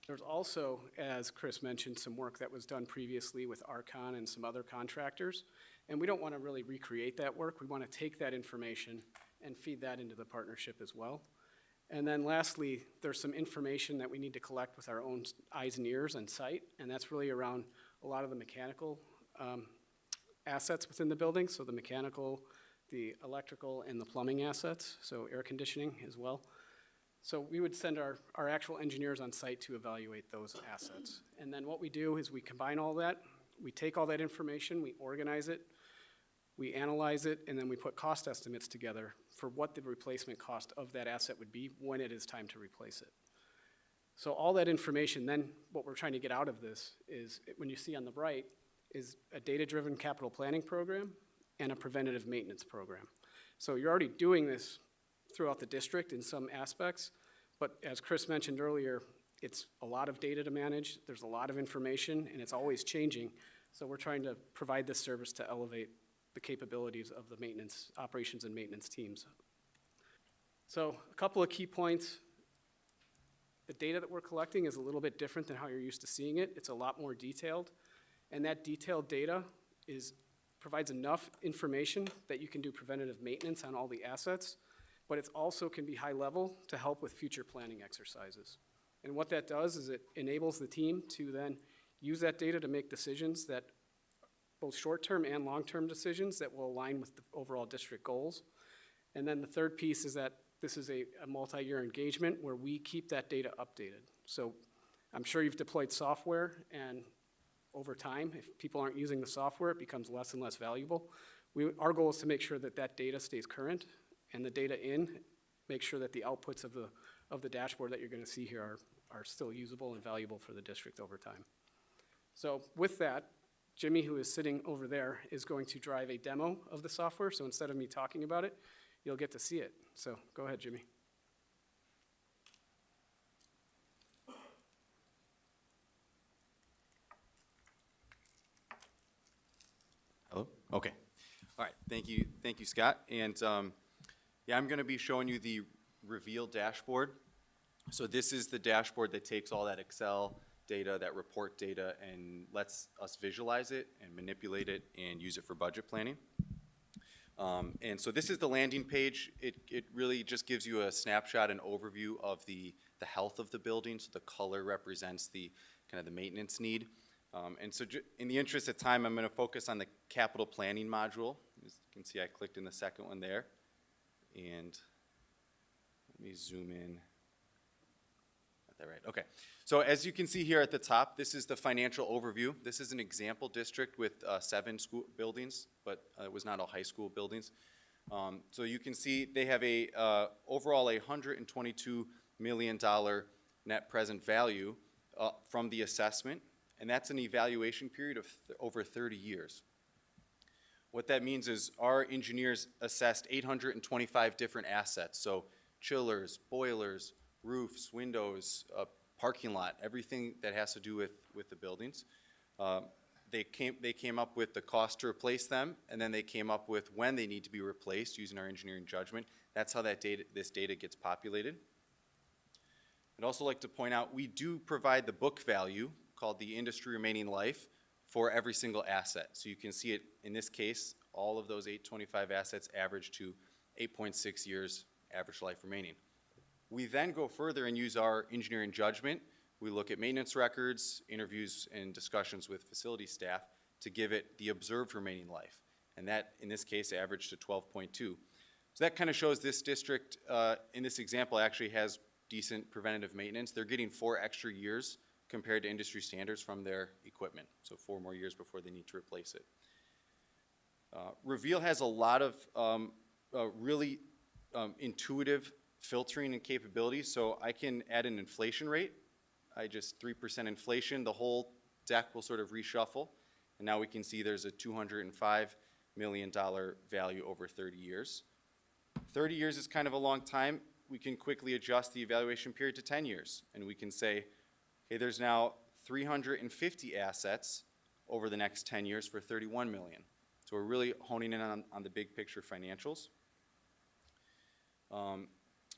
There's also, as Chris mentioned, some work that was done previously with Archon and some other contractors. And we don't want to really recreate that work. We want to take that information and feed that into the partnership as well. And then lastly, there's some information that we need to collect with our own eyes and ears on site, and that's really around a lot of the mechanical assets within the building, so the mechanical, the electrical, and the plumbing assets, so air conditioning as well. So we would send our actual engineers on site to evaluate those assets. And then what we do is we combine all that, we take all that information, we organize it, we analyze it, and then we put cost estimates together for what the replacement cost of that asset would be when it is time to replace it. So all that information, then what we're trying to get out of this is, when you see on the right, is a data-driven capital planning program and a preventative maintenance program. So you're already doing this throughout the district in some aspects, but as Chris mentioned earlier, it's a lot of data to manage, there's a lot of information, and it's always changing. So we're trying to provide this service to elevate the capabilities of the maintenance, operations and maintenance teams. So a couple of key points. The data that we're collecting is a little bit different than how you're used to seeing it. It's a lot more detailed, and that detailed data provides enough information that you can do preventative maintenance on all the assets, but it also can be high level to help with future planning exercises. And what that does is it enables the team to then use that data to make decisions that both short-term and long-term decisions that will align with the overall district goals. And then the third piece is that this is a multi-year engagement where we keep that data updated. So I'm sure you've deployed software, and over time, if people aren't using the software, it becomes less and less valuable. Our goal is to make sure that that data stays current, and the data make sure that the outputs of the dashboard that you're going to see here are still usable and valuable for the district over time. So with that, Jimmy, who is sitting over there, is going to drive a demo of the software. So instead of me talking about it, you'll get to see it. So go ahead, Jimmy. Hello? Okay. All right. Thank you, Scott. And yeah, I'm going to be showing you the Reveal dashboard. So this is the dashboard that takes all that Excel data, that report data, and lets us visualize it and manipulate it and use it for budget planning. And so this is the landing page. It really just gives you a snapshot and overview of the health of the building. So the color represents the kind of the maintenance need. And so in the interest of time, I'm going to focus on the capital planning module. As you can see, I clicked in the second one there. And let me zoom in. Got that right? Okay. So as you can see here at the top, this is the financial overview. This is an example district with 7 school buildings, but it was not all high school buildings. So you can see they have overall a $122 million net present value from the assessment, and that's an evaluation period of over 30 years. What that means is our engineers assessed 825 different assets, so chillers, boilers, roofs, windows, parking lot, everything that has to do with the buildings. They came up with the cost to replace them, and then they came up with when they need to be replaced using our engineering judgment. That's how this data gets populated. I'd also like to point out we do provide the book value called the industry remaining life for every single asset. So you can see it in this case, all of those 825 assets average to 8.6 years average life remaining. We then go further and use our engineering judgment. We look at maintenance records, interviews, and discussions with facility staff to give it the observed remaining life. And that, in this case, averaged to 12.2. So that kind of shows this district, in this example, actually has decent preventative maintenance. They're getting 4 extra years compared to industry standards from their equipment. So 4 more years before they need to replace it. Reveal has a lot of really intuitive filtering and capabilities. So I can add an inflation rate. I just 3% inflation, the whole deck will sort of reshuffle. And now we can see there's a $205 million value over 30 years. 30 years is kind of a long time. We can quickly adjust the evaluation period to 10 years. And we can say, okay, there's now 350 assets over the next 10 years for $31 million. So we're really honing in on the big picture financials.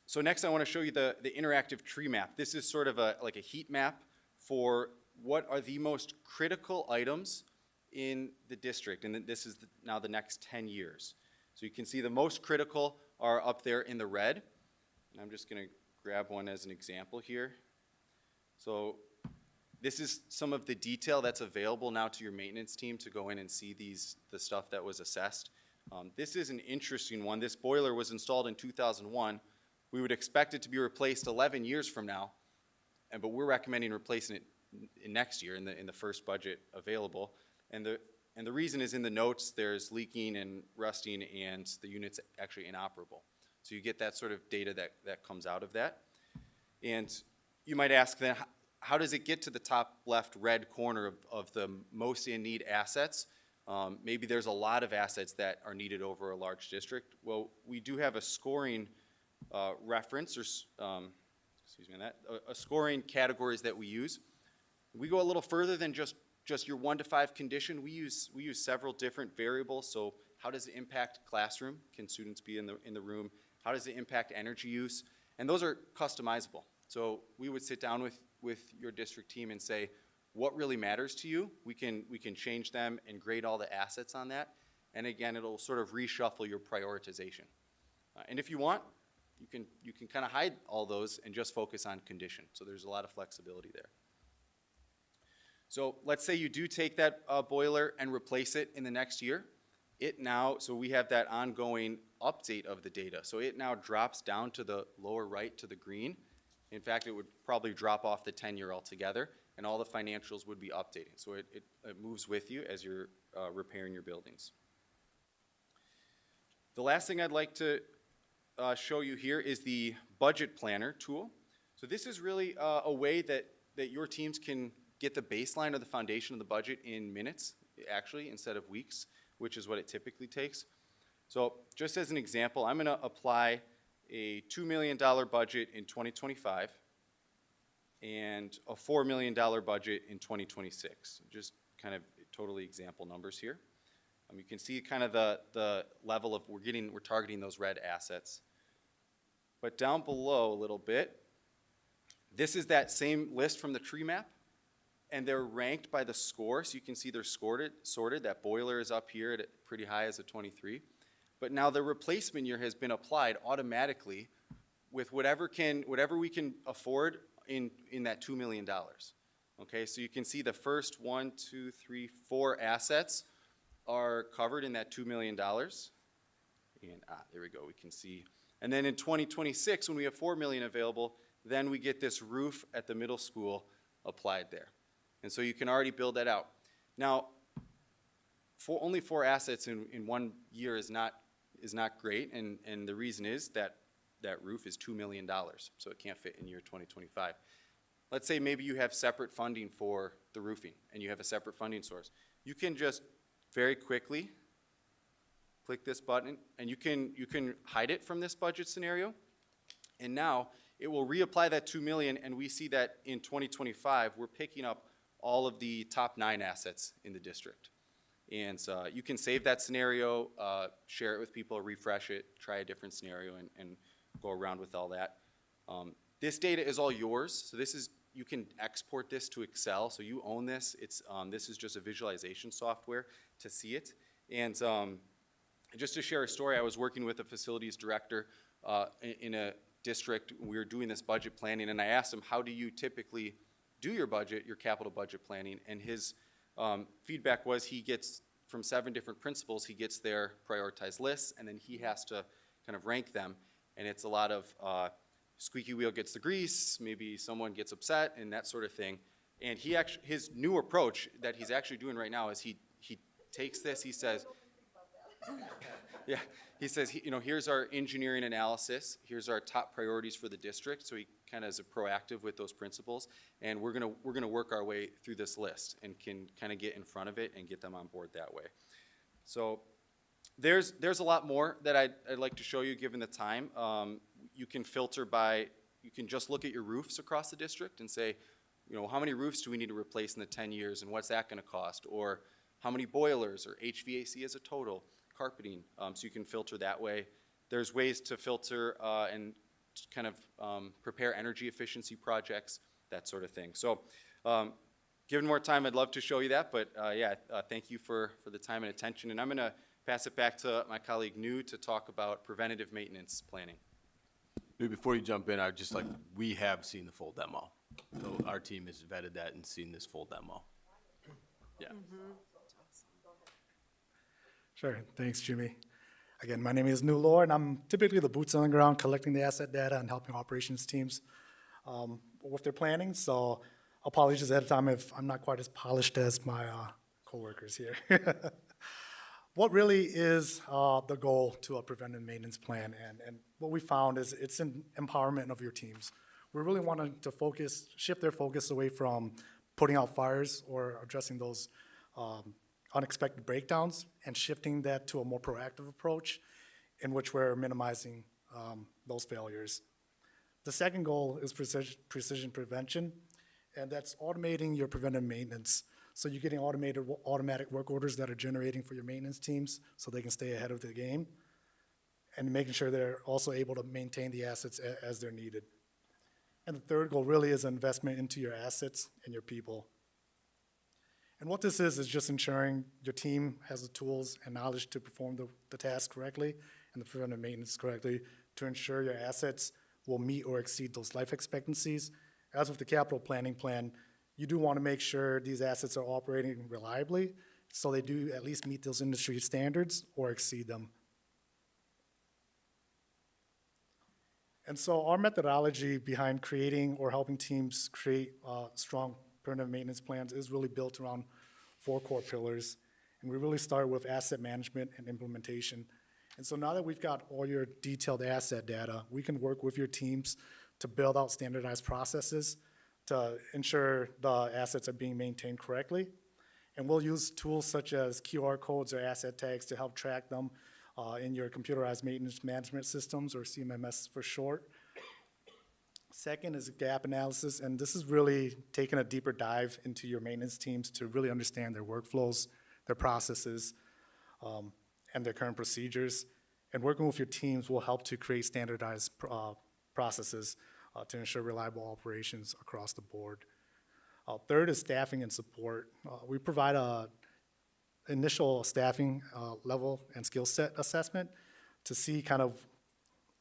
So next I want to show you the interactive tree map. This is sort of like a heat map for what are the most critical items in the district, and this is now the next 10 years. So you can see the most critical are up there in the red. And I'm just going to grab one as an example here. So this is some of the detail that's available now to your maintenance team to go in and see the stuff that was assessed. This is an interesting one. This boiler was installed in 2001. We would expect it to be replaced 11 years from now, but we're recommending replacing it next year in the first budget available. And the reason is in the notes, there's leaking and rusting, and the unit's actually inoperable. So you get that sort of data that comes out of that. And you might ask then, how does it get to the top left red corner of the most in need assets? Maybe there's a lot of assets that are needed over a large district. Well, we do have a scoring reference, or excuse me on that, a scoring categories that we use. We go a little further than just your 1 to 5 condition. We use several different variables. So how does it impact classroom? Can students be in the room? How does it impact energy use? And those are customizable. So we would sit down with your district team and say, what really matters to you? We can change them and grade all the assets on that. And again, it'll sort of reshuffle your prioritization. And if you want, you can kind of hide all those and just focus on condition. So there's a lot of flexibility there. So let's say you do take that boiler and replace it in the next year. So we have that ongoing update of the data. So it now drops down to the lower right to the green. In fact, it would probably drop off the 10-year altogether, and all the financials would be updating. So it moves with you as you're repairing your buildings. The last thing I'd like to show you here is the budget planner tool. So this is really a way that your teams can get the baseline or the foundation of the budget in minutes, actually, instead of weeks, which is what it typically takes. So just as an example, I'm going to apply a $2 million budget in 2025 and a $4 million budget in 2026. Just kind of totally example numbers here. You can see kind of the level of we're targeting those red assets. But down below a little bit, this is that same list from the tree map, and they're ranked by the score. So you can see they're sorted. That boiler is up here at pretty high as a 23. But now the replacement year has been applied automatically with whatever we can afford in that $2 million. Okay, so you can see the first 1, 2, 3, 4 assets are covered in that $2 million. And there we go, we can see. And then in 2026, when we have $4 million available, then we get this roof at the middle school applied there. And so you can already build that out. Now, only 4 assets in 1 year is not great, and the reason is that roof is $2 million, so it can't fit in year 2025. Let's say maybe you have separate funding for the roofing, and you have a separate funding source. You can just very quickly click this button, and you can hide it from this budget scenario, and now it will reapply that $2 million, and we see that in 2025, we're picking up all of the top 9 assets in the district. And you can save that scenario, share it with people, refresh it, try a different scenario, and go around with all that. This data is all yours, so you can export this to Excel, so you own this. This is just a visualization software to see it. And just to share a story, I was working with a facilities director in a district. We were doing this budget planning, and I asked him, how do you typically do your budget, your capital budget planning? And his feedback was he gets, from 7 different principals, he gets their prioritized lists, and then he has to kind of rank them. And it's a lot of squeaky wheel gets the grease, maybe someone gets upset, and that sort of thing. And his new approach that he's actually doing right now is he takes this, he says, yeah, he says, here's our engineering analysis, here's our top priorities for the district, so he kind of is proactive with those principles, and we're gonna work our way through this list and can kind of get in front of it and get them on board that way. So there's a lot more that I'd like to show you given the time. You can filter you can just look at your roofs across the district and say, how many roofs do we need to replace in the 10 years and what's that gonna cost? Or how many boilers or HVAC as a total, carpeting, so you can filter that way. There's ways to filter and kind of prepare energy efficiency projects, that sort of thing. So Given more time, I'd love to show you that, but thank you for the time and attention. And I'm going to pass it back to my colleague New to talk about preventative maintenance planning. Maybe before you jump in, we have seen the full demo. So our team has vetted that and seen this full demo. Yeah. Sure, thanks, Jimmy. Again, my name is New Lore, and I'm typically the boots on the ground collecting the asset data and helping operations teams with their planning. So apologies ahead of time if I'm not quite as polished as my coworkers here. What really is the goal to a preventive maintenance plan? And what we found is it's an empowerment of your teams. We really wanting to shift their focus away from putting out fires or addressing those unexpected breakdowns and shifting that to a more proactive approach in which we're minimizing those failures. The second goal is precision prevention, and that's automating your preventive maintenance. So you're getting automatic work orders that are generating for your maintenance teams so they can stay ahead of the game, and making sure they're also able to maintain the assets as they're needed. And the third goal really is investment into your assets and your people. And what this is just ensuring your team has the tools and knowledge to perform the task correctly and the preventive maintenance correctly to ensure your assets will meet or exceed those life expectancies. As with the capital planning plan, you do want to make sure these assets are operating reliably so they do at least meet those industry standards or exceed them. And so our methodology behind creating or helping teams create strong preventive maintenance plans is really built around 4 core pillars. And we really start with asset management and implementation. And so now that we've got all your detailed asset data, we can work with your teams to build out standardized processes to ensure the assets are being maintained correctly. And we'll use tools such as QR codes or asset tags to help track them in your computerized maintenance management systems, or CMMS for short. Second is gap analysis, and this is really taking a deeper dive into your maintenance teams to really understand their workflows, their processes, and their current procedures. And working with your teams will help to create standardized processes to ensure reliable operations across the board. Third is staffing and support. We provide a initial staffing level and skill set assessment to see kind of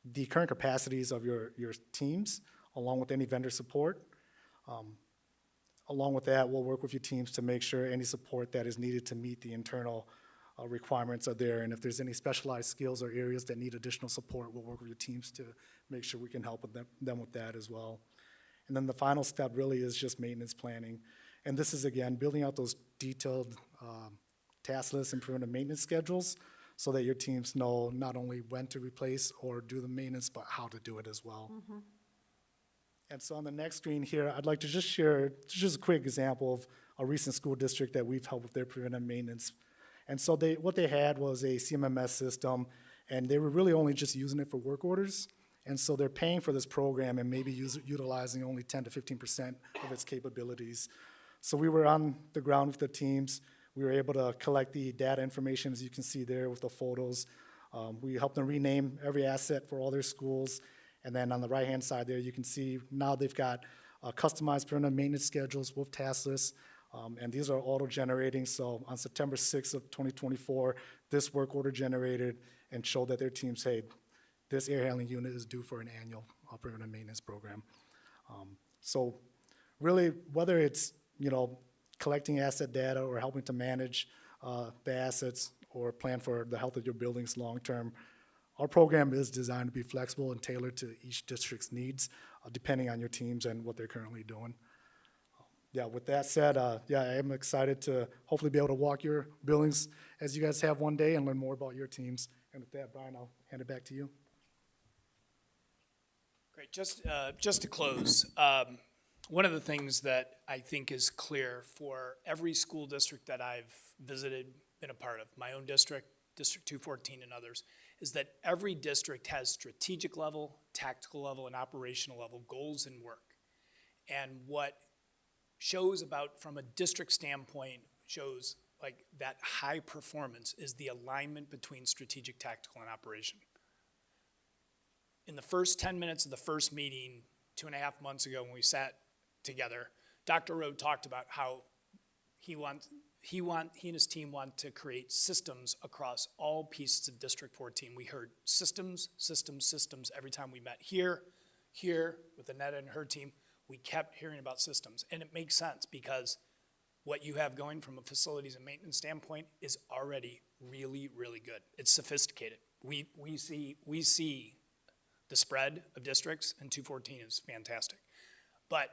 the current capacities of your teams, along with any vendor support. Along with that, we'll work with your teams to make sure any support that is needed to meet the internal requirements are there. And if there's any specialized skills or areas that need additional support, we'll work with your teams to make sure we can help with them with that as well. And then the final step really is just maintenance planning. And this is, again, building out those detailed task lists and preventive maintenance schedules so that your teams know not only when to replace or do the maintenance, but how to do it as well. Mm-hmm. And so on the next screen here, I'd like to just share just a quick example of a recent school district that we've helped with their preventive maintenance. And so what they had was a CMMS system, and they were really only just using it for work orders. And so they're paying for this program and maybe utilizing only 10 to 15% of its capabilities. So we were on the ground with the teams. We were able to collect the data information, as you can see there with the photos. We helped them rename every asset for all their schools. And then on the right-hand side there, you can see now they've got customized preventive maintenance schedules with task lists. And these are auto-generating. So on September 6th of 2024, this work order generated and showed that their teams, hey, this air handling unit is due for an annual preventive maintenance program. So really, whether it's, collecting asset data or helping to manage the assets or plan for the health of your buildings long-term, our program is designed to be flexible and tailored to each district's needs, depending on your teams and what they're currently doing. With that said, I am excited to hopefully be able to walk your buildings as you guys have one day and learn more about your teams. And with that, Brian, I'll hand it back to you. Great. Just to close, one of the things that I think is clear for every school district that I've visited, been a part of, my own district, District 214 and others, is that every district has strategic level, tactical level, and operational level goals and work. And what shows about, from a district standpoint, shows like that high performance is the alignment between strategic, tactical, and operation. In the first 10 minutes of the first meeting 2.5 months ago when we sat together, Dr. Rowe talked about how he and his team want to create systems across all pieces of District 14. We heard systems, systems, systems every time we met here with Annetta and her team. We kept hearing about systems, and it makes sense because what you have going from a facilities and maintenance standpoint is already really, really good. It's sophisticated. We see the spread of districts, and 214 is fantastic. But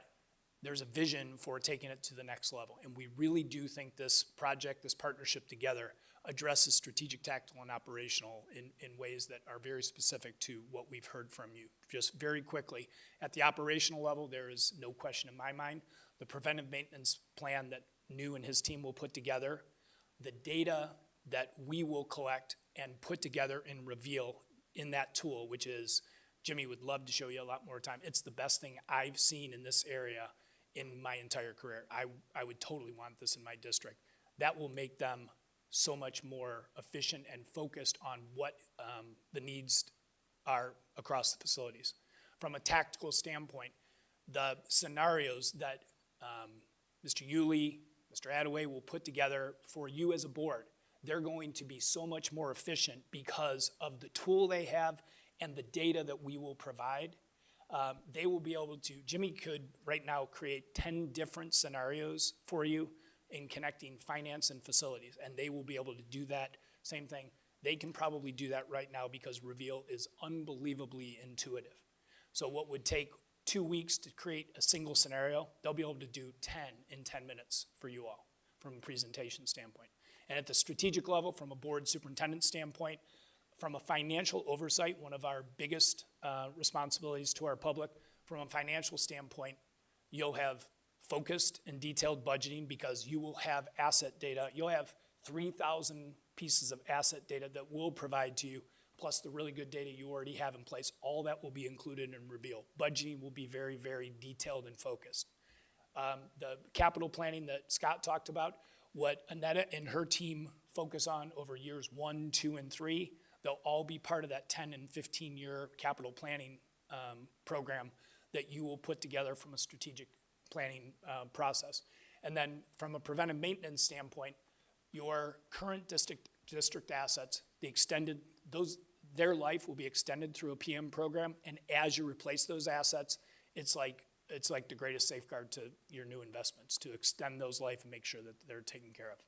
there's a vision for taking it to the next level, and we really do think this project, this partnership together, addresses strategic, tactical, and operational in ways that are very specific to what we've heard from you. Just very quickly, at the operational level, there is no question in my mind. The preventive maintenance plan that New and his team will put together, the data that we will collect and put together and reveal in that tool, which is, Jimmy would love to show you a lot more time. It's the best thing I've seen in this area in my entire career. I would totally want this in my district. That will make them so much more efficient and focused on what the needs are across the facilities. From a tactical standpoint, the scenarios that Mr. Yulee, Mr. Attaway will put together for you as a board, they're going to be so much more efficient because of the tool they have and the data that we will provide. They will be able to, Jimmy could right now create 10 different scenarios for you in connecting finance and facilities, and they will be able to do that. Same thing, they can probably do that right now because Reveal is unbelievably intuitive. So what would take 2 weeks to create a single scenario, they'll be able to do 10 in 10 minutes for you all from a presentation standpoint. And at the strategic level, from a board superintendent standpoint, from a financial oversight, one of our biggest responsibilities to our public, from a financial standpoint, you'll have focused and detailed budgeting because you will have asset data. You'll have 3,000 pieces of asset data that we'll provide to you, plus the really good data you already have in place. All that will be included in Reveal. Budgeting will be very, very detailed and focused. The capital planning that Scott talked about, what Annetta and her team focus on over years 1, 2, and 3, they'll all be part of that 10 and 15-year capital planning program that you will put together from a strategic planning process. And then from a preventive maintenance standpoint, your current district assets, their life will be extended through a PM program, and as you replace those assets, it's like the greatest safeguard to your new investments, to extend those life and make sure that they're taken care of.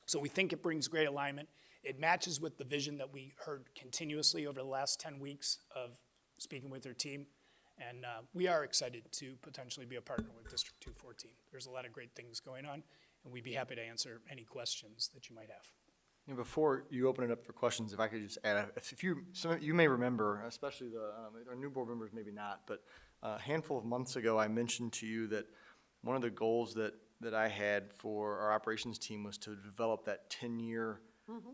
So we think it brings great alignment. It matches with the vision that we heard continuously over the last 10 weeks of speaking with their team, and we are excited to potentially be a partner with District 214. There's a lot of great things going on, and we'd be happy to answer any questions that you might have. And before you open it up for questions, if I could just add, some of you may remember, especially our new board members, maybe not, but a handful of months ago, I mentioned to you that one of the goals that I had for our operations team was to develop that 10-year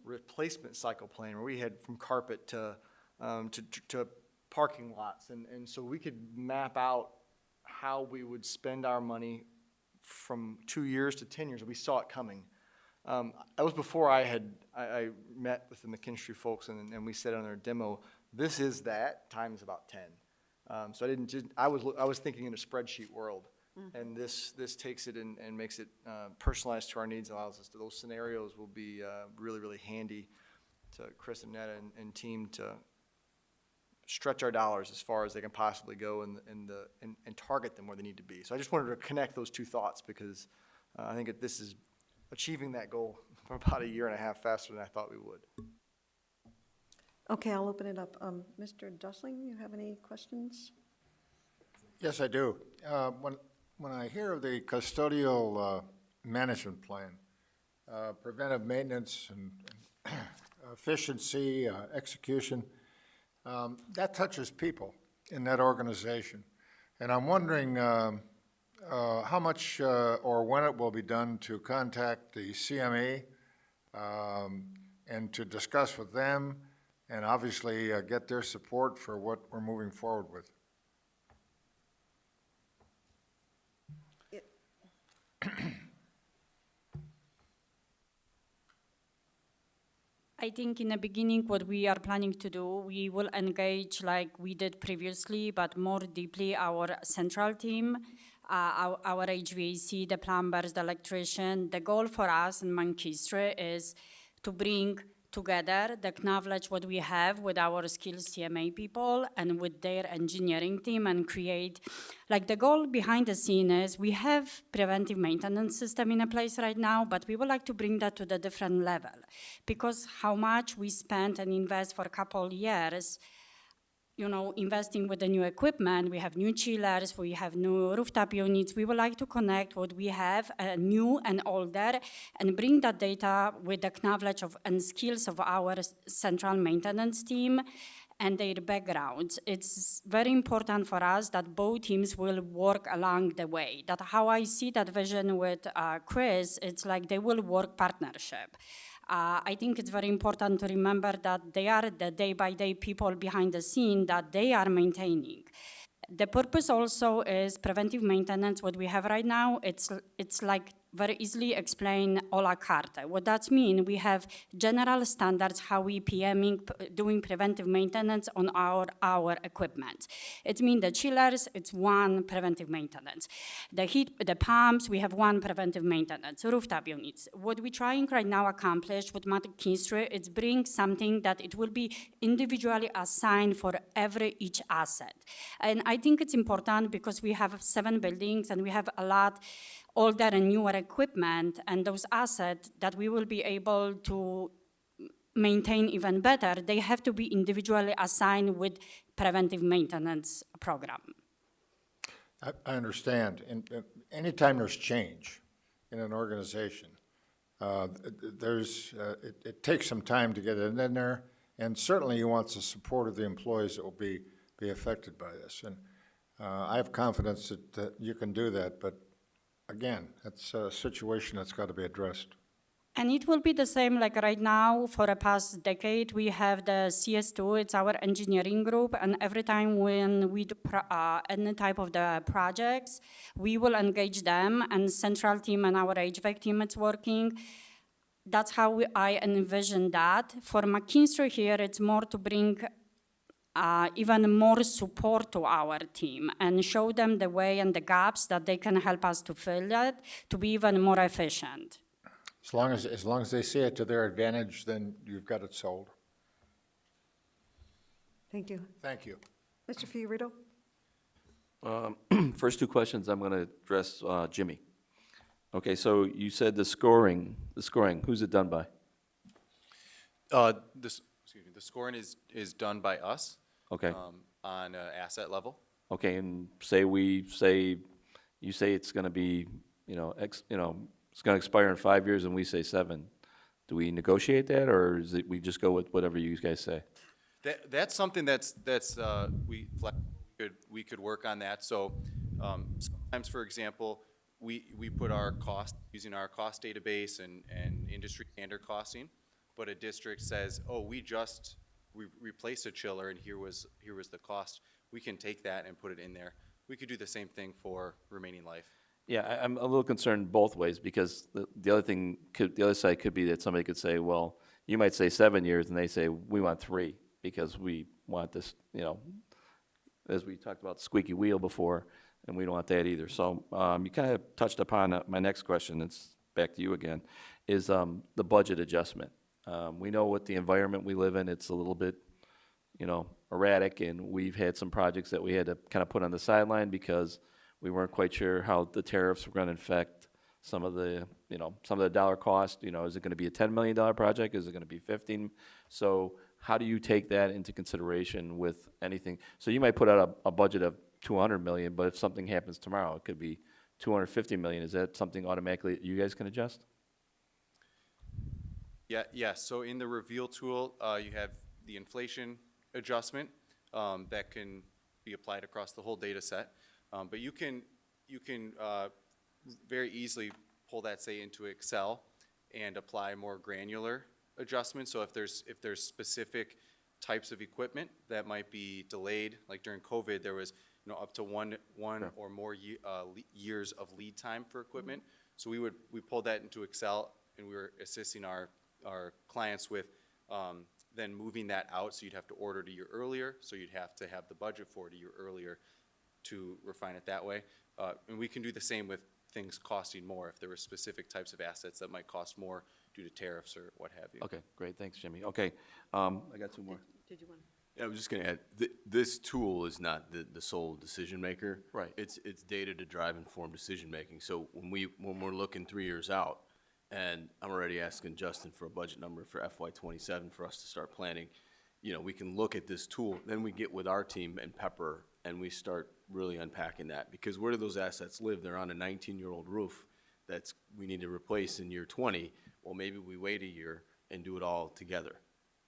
replacement cycle plan where we had from carpet to parking lots, and so we could map out how we would spend our money from 2 years to 10 years. We saw it coming. That was before I met with the McKinstry folks and we said on their demo, this is that times about 10. So I was thinking in a spreadsheet world, and this takes it and makes it personalized to our needs, allows us to, those scenarios will be really, really handy to Chris and Netta and team to stretch our dollars as far as they can possibly go and target them where they need to be. So I just wanted to connect those two thoughts because I think this is achieving that goal for about 1.5 years faster than I thought we would. Okay, I'll open it up. Mr. Dusling, you have any questions? Yes, I do. When I hear of the custodial management plan, preventive maintenance and efficiency, execution, that touches people in that organization. And I'm wondering how much or when it will be done to contact the CME and to discuss with them and obviously get their support for what we're moving forward with. I think in the beginning what we are planning to do, we will engage like we did previously, but more deeply our central team our HVAC, the plumbers, the electrician. The goal for us in Mankistre is to bring together the knowledge what we have with our skills CMA people and with their engineering team and create, like the goal behind the scene is we have preventive maintenance system in a place right now, but we would like to bring that to the different level because how much we spend and invest for a couple years, you know, investing with the new equipment, we have new chillers, we have new rooftop units. We would like to connect what we have, new and older, and bring that data with the knowledge of and skills of our central maintenance team and their backgrounds. It's very important for us that both teams will work along the way. That how I see that vision with Chris, it's like they will work partnership. I think it's very important to remember that they are the day-by-day people behind the scene that they are maintaining. The purpose also is preventive maintenance. What we have right now, it's like very easily explain a la carte. What that means, we have general standards how we doing preventive maintenance on our equipment. It means the chillers, it's one preventive maintenance. The pumps, we have one preventive maintenance. Rooftop units. What we're trying right now accomplish with Mankistre is bring something that it will be individually assigned for each asset. And I think it's important because we have 7 buildings and we have a lot older and newer equipment, and those assets that we will be able to maintain even better, they have to be individually assigned with preventive maintenance program. I understand. And anytime there's change in an organization, it takes some time to get it in there, and certainly you want the support of the employees that will be affected by this. And I have confidence that you can do that, but again, it's a situation that's got to be addressed. And it will be the same like right now for the past decade. We have the CS2, it's our engineering group, and every time when we do any type of the projects, we will engage them, and central team and our HVAC team is working. That's how I envision that. For Mankistre here, it's more to bring even more support to our team and show them the way and the gaps that they can help us to fill that to be even more efficient. As long as they see it to their advantage, then you've got it sold. Thank you. Thank you. Mr. Fiorito? First 2 questions I'm going to address Jimmy. Okay, so you said the scoring, who's it done by? The scoring is done by us. Okay. On an asset level. Okay, and you say it's going to be, it's going to expire in 5 years, and we say 7. Do we negotiate that, or is it we just go with whatever you guys say? That's something that's we could work on that. So sometimes, for example, we put our cost using our cost database and industry standard costing, but a district says, oh, we replaced a chiller and here was the cost. We can take that and put it in there. We could do the same thing for remaining life. Yeah, I'm a little concerned both ways because the other side could be that somebody could say, well, you might say 7 years and they say we want 3 because we want this, as we talked about squeaky wheel before, and we don't want that either. So you kind of touched upon my next question. It's back to you again, is the budget adjustment. We know what the environment we live in, it's a little bit, erratic, and we've had some projects that we had to kind of put on the sideline because we weren't quite sure how the tariffs were going to affect some of the dollar cost. Is it going to be a $10 million project? Is it going to be 15? So how do you take that into consideration with anything? So you might put out a budget of $200 million, but if something happens tomorrow, it could be $250 million. Is that something automatically you guys can adjust? Yeah. So in the reveal tool, you have the inflation adjustment that can be applied across the whole data set. But you can very easily pull that, say, into Excel and apply more granular adjustments. So if there's specific types of equipment that might be delayed, like during COVID, there was up to one Sure. or more years of lead time for equipment. So we pulled that into Excel, and we were assisting our clients with then moving that out. So you'd have to order it a year earlier. So you'd have to have the budget for it a year earlier. to refine it that way. And we can do the same with things costing more, if there were specific types of assets that might cost more due to tariffs or what have you. Okay, great, thanks, Jimmy. Okay, I got two more. Did you want? Yeah, I was just gonna add, this tool is not the sole decision maker. Right. It's data to drive informed decision making. So when we're looking 3 years out, and I'm already asking Justin for a budget number for FY '27 for us to start planning, you know, we can look at this tool, then we get with our team and Pepper, and we start really unpacking that. Because where do those assets live? They're on a 19-year-old roof we need to replace in year 20. Well, maybe we wait a year and do it all together,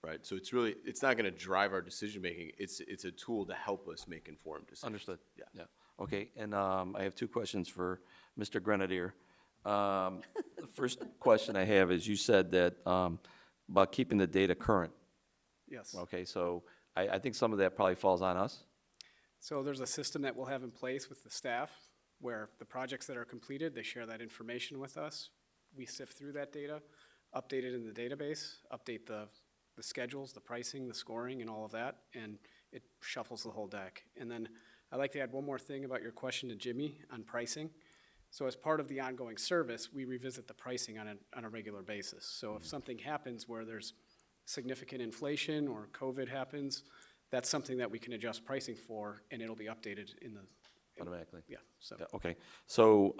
right? So it's not gonna drive our decision making. It's a tool to help us make informed decisions. Understood. Yeah. Okay, and I have two questions for Mr. Grenadier. The first question I have is, you said that about keeping the data current. Yes. Okay, so I think some of that probably falls on us. So there's a system that we'll have in place with the staff where the projects that are completed, they share that information with us. We sift through that data, update it in the database, update the schedules, the pricing, the scoring, and all of that, and it shuffles the whole deck. And then I'd like to add one more thing about your question to Jimmy on pricing. So as part of the ongoing service, we revisit the pricing on a regular basis. So if something happens where there's significant inflation or COVID happens, that's something that we can adjust pricing for, and it'll be updated Automatically. Yeah, so. Yeah, okay, so,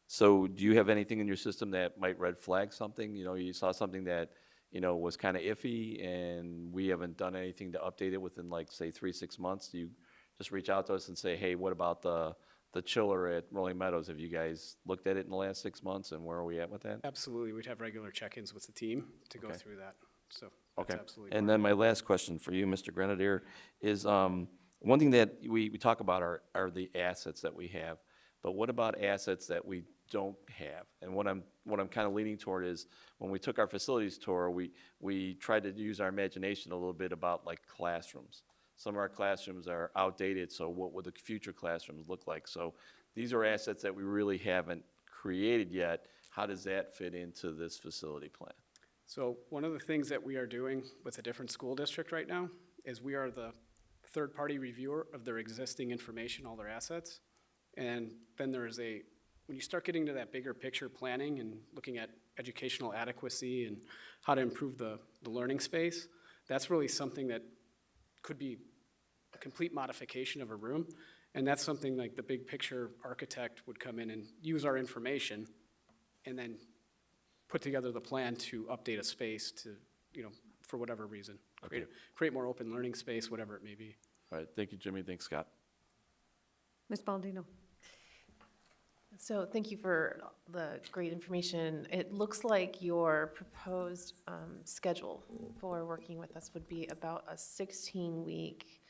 so do you have anything in your system that might red flag something? You know, you saw something that, you know, was kind of iffy, and we haven't done anything to update it within, like, say, 3-6 months? Do you just reach out to us and say, hey, what about the chiller at Rolling Meadows? Have you guys looked at it in the last 6 months, and where are we at with that? Absolutely, we'd have regular check-ins with the team to go through that, so that's Okay. absolutely. And then my last question for you, Mr. Grenadier, is one thing that we talk about are the assets that we have, but what about assets that we don't have? And what I'm kind of leaning toward is, when we took our facilities tour, we tried to use our imagination a little bit about, like, classrooms. Some of our classrooms are outdated, so what would the future classrooms look like? So these are assets that we really haven't created yet. How does that fit into this facility plan? So one of the things that we are doing with a different school district right now is we are the third-party reviewer of their existing information, all their assets. And then when you start getting to that bigger picture planning and looking at educational adequacy and how to improve the learning space, that's really something that could be a complete modification of a room. And that's something like the big picture architect would come in and use our information and then put together the plan to update a space to, you know, for whatever reason. Okay. Create more open learning space, whatever it may be. All right, thank you, Jimmy, thanks, Scott. Ms. Baldino? So thank you for the great information. It looks like your proposed schedule for working with us would be about a 16-week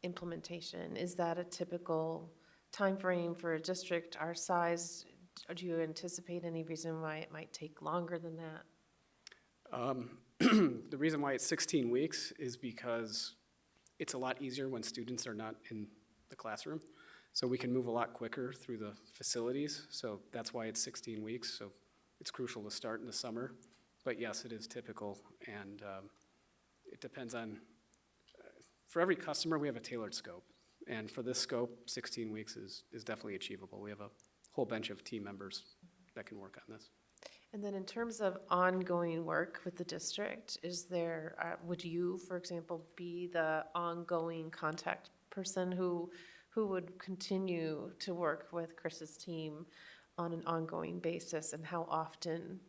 implementation. Is that a typical timeframe for a district our size? Or do you anticipate any reason why it might take longer than that? The reason why it's 16 weeks is because it's a lot easier when students are not in the classroom. So we can move a lot quicker through the facilities. So that's why it's 16 weeks. So it's crucial to start in the summer. But yes, it is typical. And it depends on, for every customer, we have a tailored scope. And for this scope, 16 weeks is definitely achievable. We have a whole bunch of team members that can work on this. And then in terms of ongoing work with the district, is there, would you, for example, be the ongoing contact person who would continue to work with Chris's team on an ongoing basis, and how often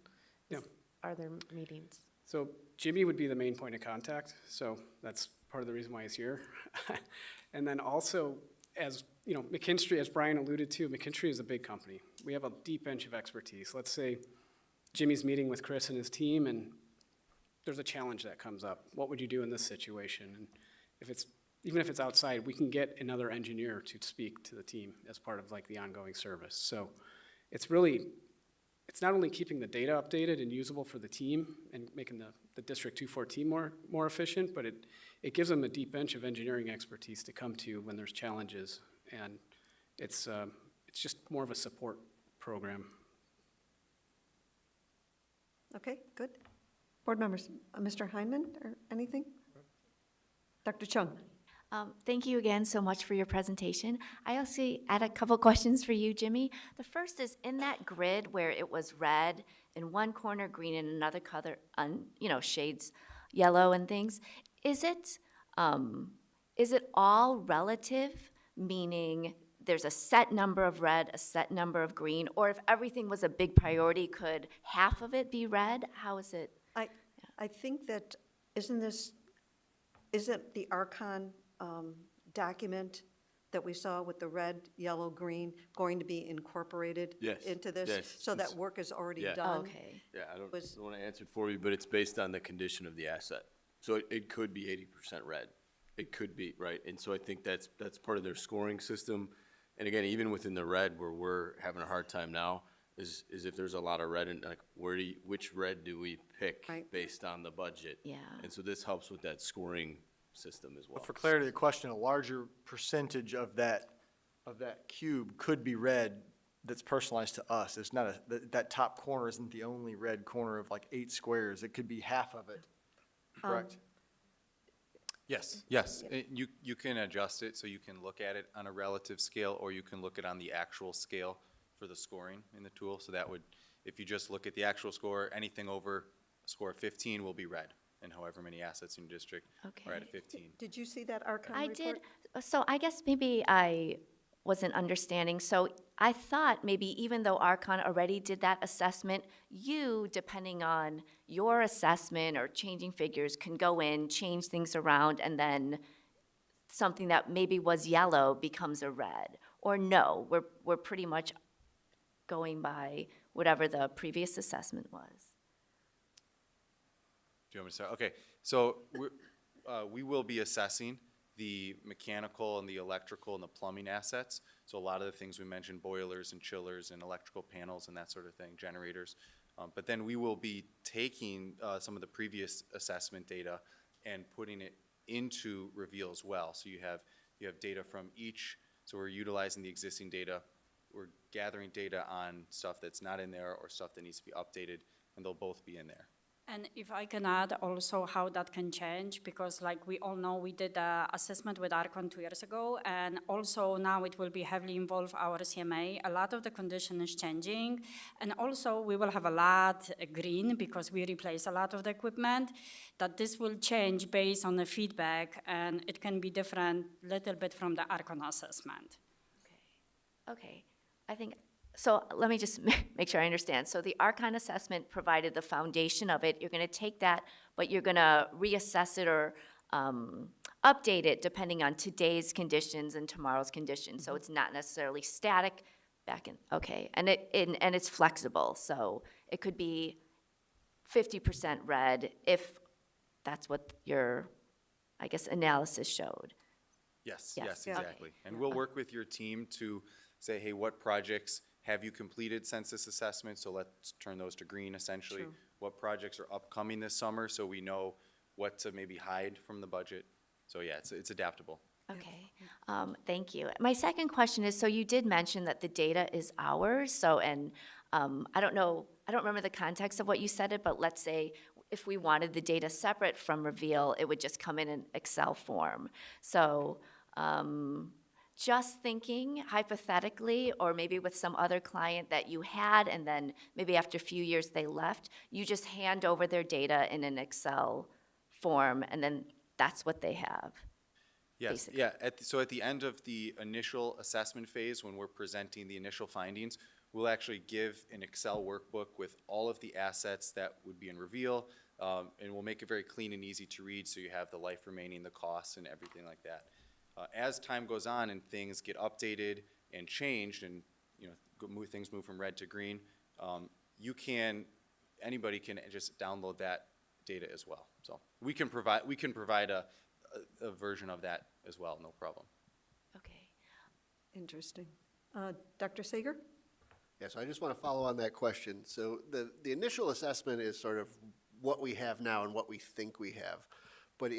are there meetings? So Jimmy would be the main point of contact, so that's part of the reason why he's here. And then also, as you know, McKinstry, as Brian alluded to, McKinstry is a big company. We have a deep bench of expertise. Let's say Jimmy's meeting with Chris and his team, and there's a challenge that comes up. What would you do in this situation? And even if it's outside, we can get another engineer to speak to the team as part of like the ongoing service. So it's not only keeping the data updated and usable for the team and making the District 214 more efficient, but it gives them a deep bench of engineering expertise to come to when there's challenges. And it's just more of a support program. Okay, good. Board members, Mr. Hyman or anything? Dr. Chung? Thank you again so much for your presentation. I also had a couple questions for you, Jimmy. The first is, in that grid where it was red in one corner, green in another color, shades yellow and things, is it all relative, meaning there's a set number of red, a set number of green, or if everything was a big priority, could half of it be red? How is it? I think that, isn't the Archon document that we saw with the red, yellow, green going to be incorporated into this? Yes. So that work is already Yeah. done? Okay. Yeah, I don't want to answer it for you, but it's based on the condition of the asset. So it could be 80% red. It could be, right? And so I think that's part of their scoring system. And again, even within the red, where we're having a hard time now, is if there's a lot of red, and like, which red do we pick based on the budget? Yeah. And so this helps with that scoring system as well. But for clarity of the question, a larger percentage of that cube could be red that's personalized to us. It's not that top corner isn't the only red corner of like 8 squares. It could be half of it, correct? Yes. You can adjust it so you can look at it on a relative scale, or you can look at it on the actual scale for the scoring in the tool. So that would, if you just look at the actual score, anything over a score of 15 will be red, and however many assets in your district are at a 15. Did you see that Archon I report? did. So I guess maybe I wasn't understanding. So I thought maybe even though Archon already did that assessment, you, depending on your assessment or changing figures, can go in, change things around, and then something that maybe was yellow becomes a red. Or no, we're pretty much going by whatever the previous assessment was. Do you want me to start? Okay, so we will be assessing the mechanical and the electrical and the plumbing assets. So a lot of the things we mentioned, boilers and chillers and electrical panels and that sort of thing, generators. But then we will be taking some of the previous assessment data and putting it into Reveal as well. So you have data from each, so we're utilizing the existing data. We're gathering data on stuff that's not in there or stuff that needs to be updated, and they'll both be in there. And if I can add also how that can change, because like we all know, we did an assessment with Archon 2 years ago, and also now it will be heavily involved our CMA. A lot of the condition is changing, and also we will have a lot green because we replace a lot of the equipment, that this will change based on the feedback, and it can be different little bit from the Archon assessment. Okay, I think, so let me just make sure I understand. So the Archon assessment provided the foundation of it. You're going to take that, but you're going to reassess it or update it depending on today's conditions and tomorrow's conditions. So it's not necessarily static back in, okay. And it's flexible, so it could be 50% red if that's what your, I guess, analysis showed. Yes, Yes. exactly. Okay. And we'll work with your team to say, hey, what projects have you completed census assessment? So let's turn those to green, essentially. True. What projects are upcoming this summer, so we know what to maybe hide from the budget. So yeah, it's adaptable. Okay, thank you. My second question is, so you did mention that the data is ours, so, and I don't remember the context of what you said it, but let's say if we wanted the data separate from Reveal, it would just come in an Excel form. So, just thinking hypothetically, or maybe with some other client that you had, and then maybe after a few years they left, you just hand over their data in an Excel form, and then that's what they have. Yes, basically. yeah. So at the end of the initial assessment phase, when we're presenting the initial findings, we'll actually give an Excel workbook with all of the assets that would be in Reveal, and we'll make it very clean and easy to read, so you have the life remaining, the costs, and everything like that. As time goes on and things get updated and changed, and things move from red to green, anybody can just download that data as well. So we can provide a version of that as well, no problem. Okay. Interesting. Dr. Sager? Yeah, so I just want to follow on that question. So the initial assessment is sort of what we have now and what we think we have. But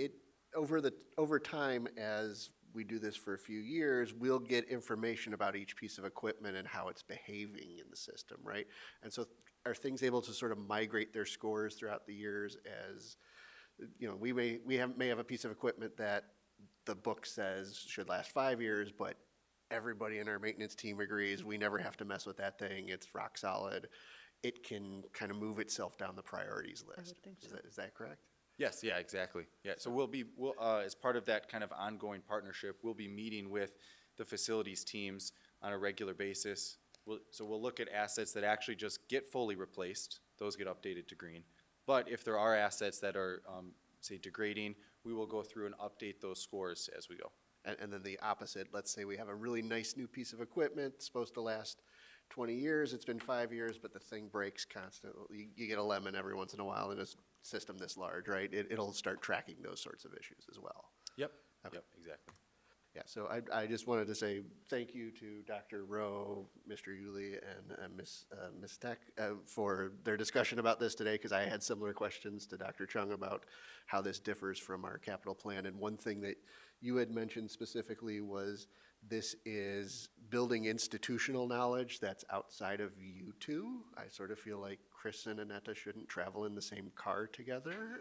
over time, as we do this for a few years, we'll get information about each piece of equipment and how it's behaving in the system, right? And so are things able to sort of migrate their scores throughout the years as, we may have a piece of equipment that the book says should last 5 years, but everybody in our maintenance team agrees we never have to mess with that thing. It's rock solid. It can kind of move itself down the priorities list. Is that correct? Yes, yeah, exactly. Yeah, so we'll as part of that kind of ongoing partnership, we'll be meeting with the facilities teams on a regular basis. So we'll look at assets that actually just get fully replaced. Those get updated to green. But if there are assets that are, say, degrading, we will go through and update those scores as we go. And then the opposite, let's say we have a really nice new piece of equipment, supposed to last 20 years, it's been 5 years, but the thing breaks constantly. You get a lemon every once in a while in a system this large, right? It'll start tracking those sorts of issues as well. Yep, Okay. yep, exactly. Yeah, so I just wanted to say thank you to Dr. Rowe, Mr. Yulee, and Ms. Tech for their discussion about this today, because I had similar questions to Dr. Chung about how this differs from our capital plan. And one thing that you had mentioned specifically was this is building institutional knowledge that's outside of you two. I sort of feel like Chris and Annetta shouldn't travel in the same car together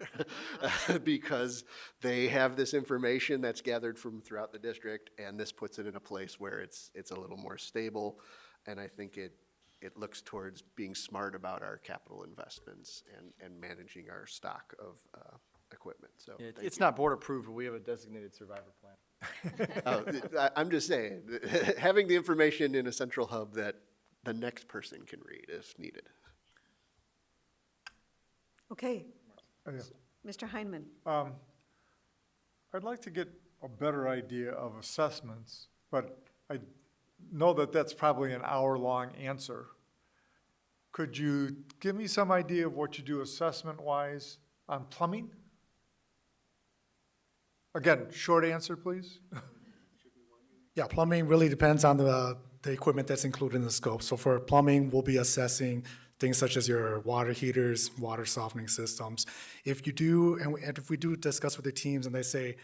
because they have this information that's gathered from throughout the district, and this puts it in a place where it's a little more stable. And I think it looks towards being smart about our capital investments and managing our stock of equipment. So Yeah, thank it's you. not board approved, but we have a designated survivor plan. I'm just saying, having the information in a central hub that the next person can read if needed. Okay. Oh, yeah. Mr. Heineman. I'd like to get a better idea of assessments, but I know that that's probably an hour-long answer. Could you give me some idea of what you do assessment-wise on plumbing? Again, short answer, please. Yeah, plumbing really depends on the equipment that's included in the scope. So for plumbing, we'll be assessing things such as your water heaters, water softening systems. If you do, and if we do discuss with the teams and they say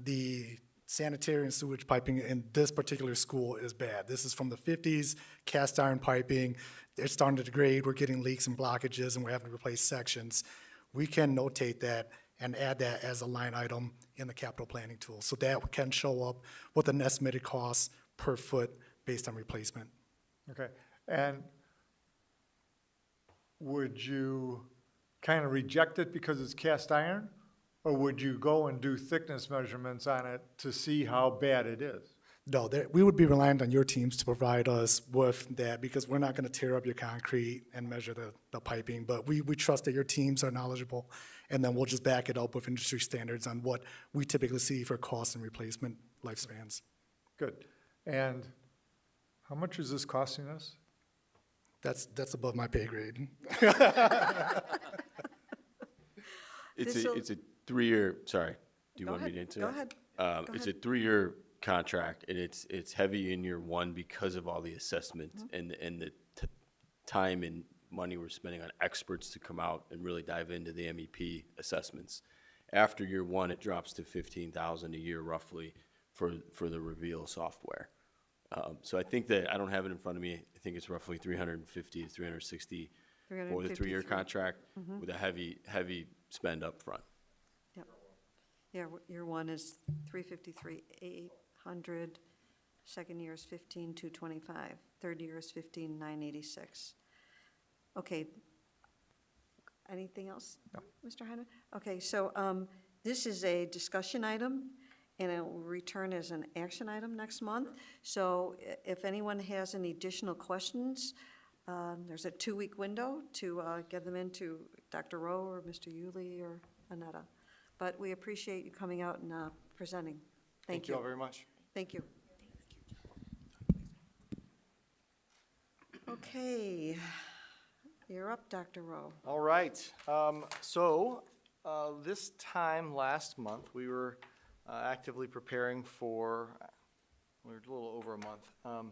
the sanitary and sewage piping in this particular school is bad. This is from the 50s, cast iron piping, it's starting to degrade, we're getting leaks and blockages, and we're having to replace sections. We can notate that and add that as a line item in the capital planning tool. So that can show up with an estimated cost per foot based on replacement. Okay, and would you kind of reject it because it's cast iron? Or would you go and do thickness measurements on it to see how bad it is? No, we would be reliant on your teams to provide us with that because we're not going to tear up your concrete and measure the piping, but we trust that your teams are knowledgeable, and then we'll just back it up with industry standards on what we typically see for cost and replacement lifespans. Good. And how much is this costing us? That's above my pay grade. It's a 3-year, sorry, do you want me to answer Go that? ahead. It's a 3-year contract, and it's heavy in year one because of all the assessments and the time and money we're spending on experts to come out and really dive into the MEP assessments. After year one, it drops to $15,000 a year roughly for the Reveal software. So I think that, I don't have it in front of me, I think it's roughly 350 to 360 for the 3-year 353. contract with a heavy spend up front. Yep. Yeah, year one is 353,800, second year is 15,225, third year is 15,986. Okay. Anything else? No. Mr. Heineman? Okay, so this is a discussion item, and it will return as an action item next month. So if anyone has any additional questions, there's a 2-week window to get them into Dr. Rowe or Mr. Yulee or Annetta. But we appreciate you coming out and presenting. Thank you. Thank you all very much. Thank you. Okay, you're up, Dr. Rowe. All right. This time last month, we were actively preparing for, we're a little over a month, a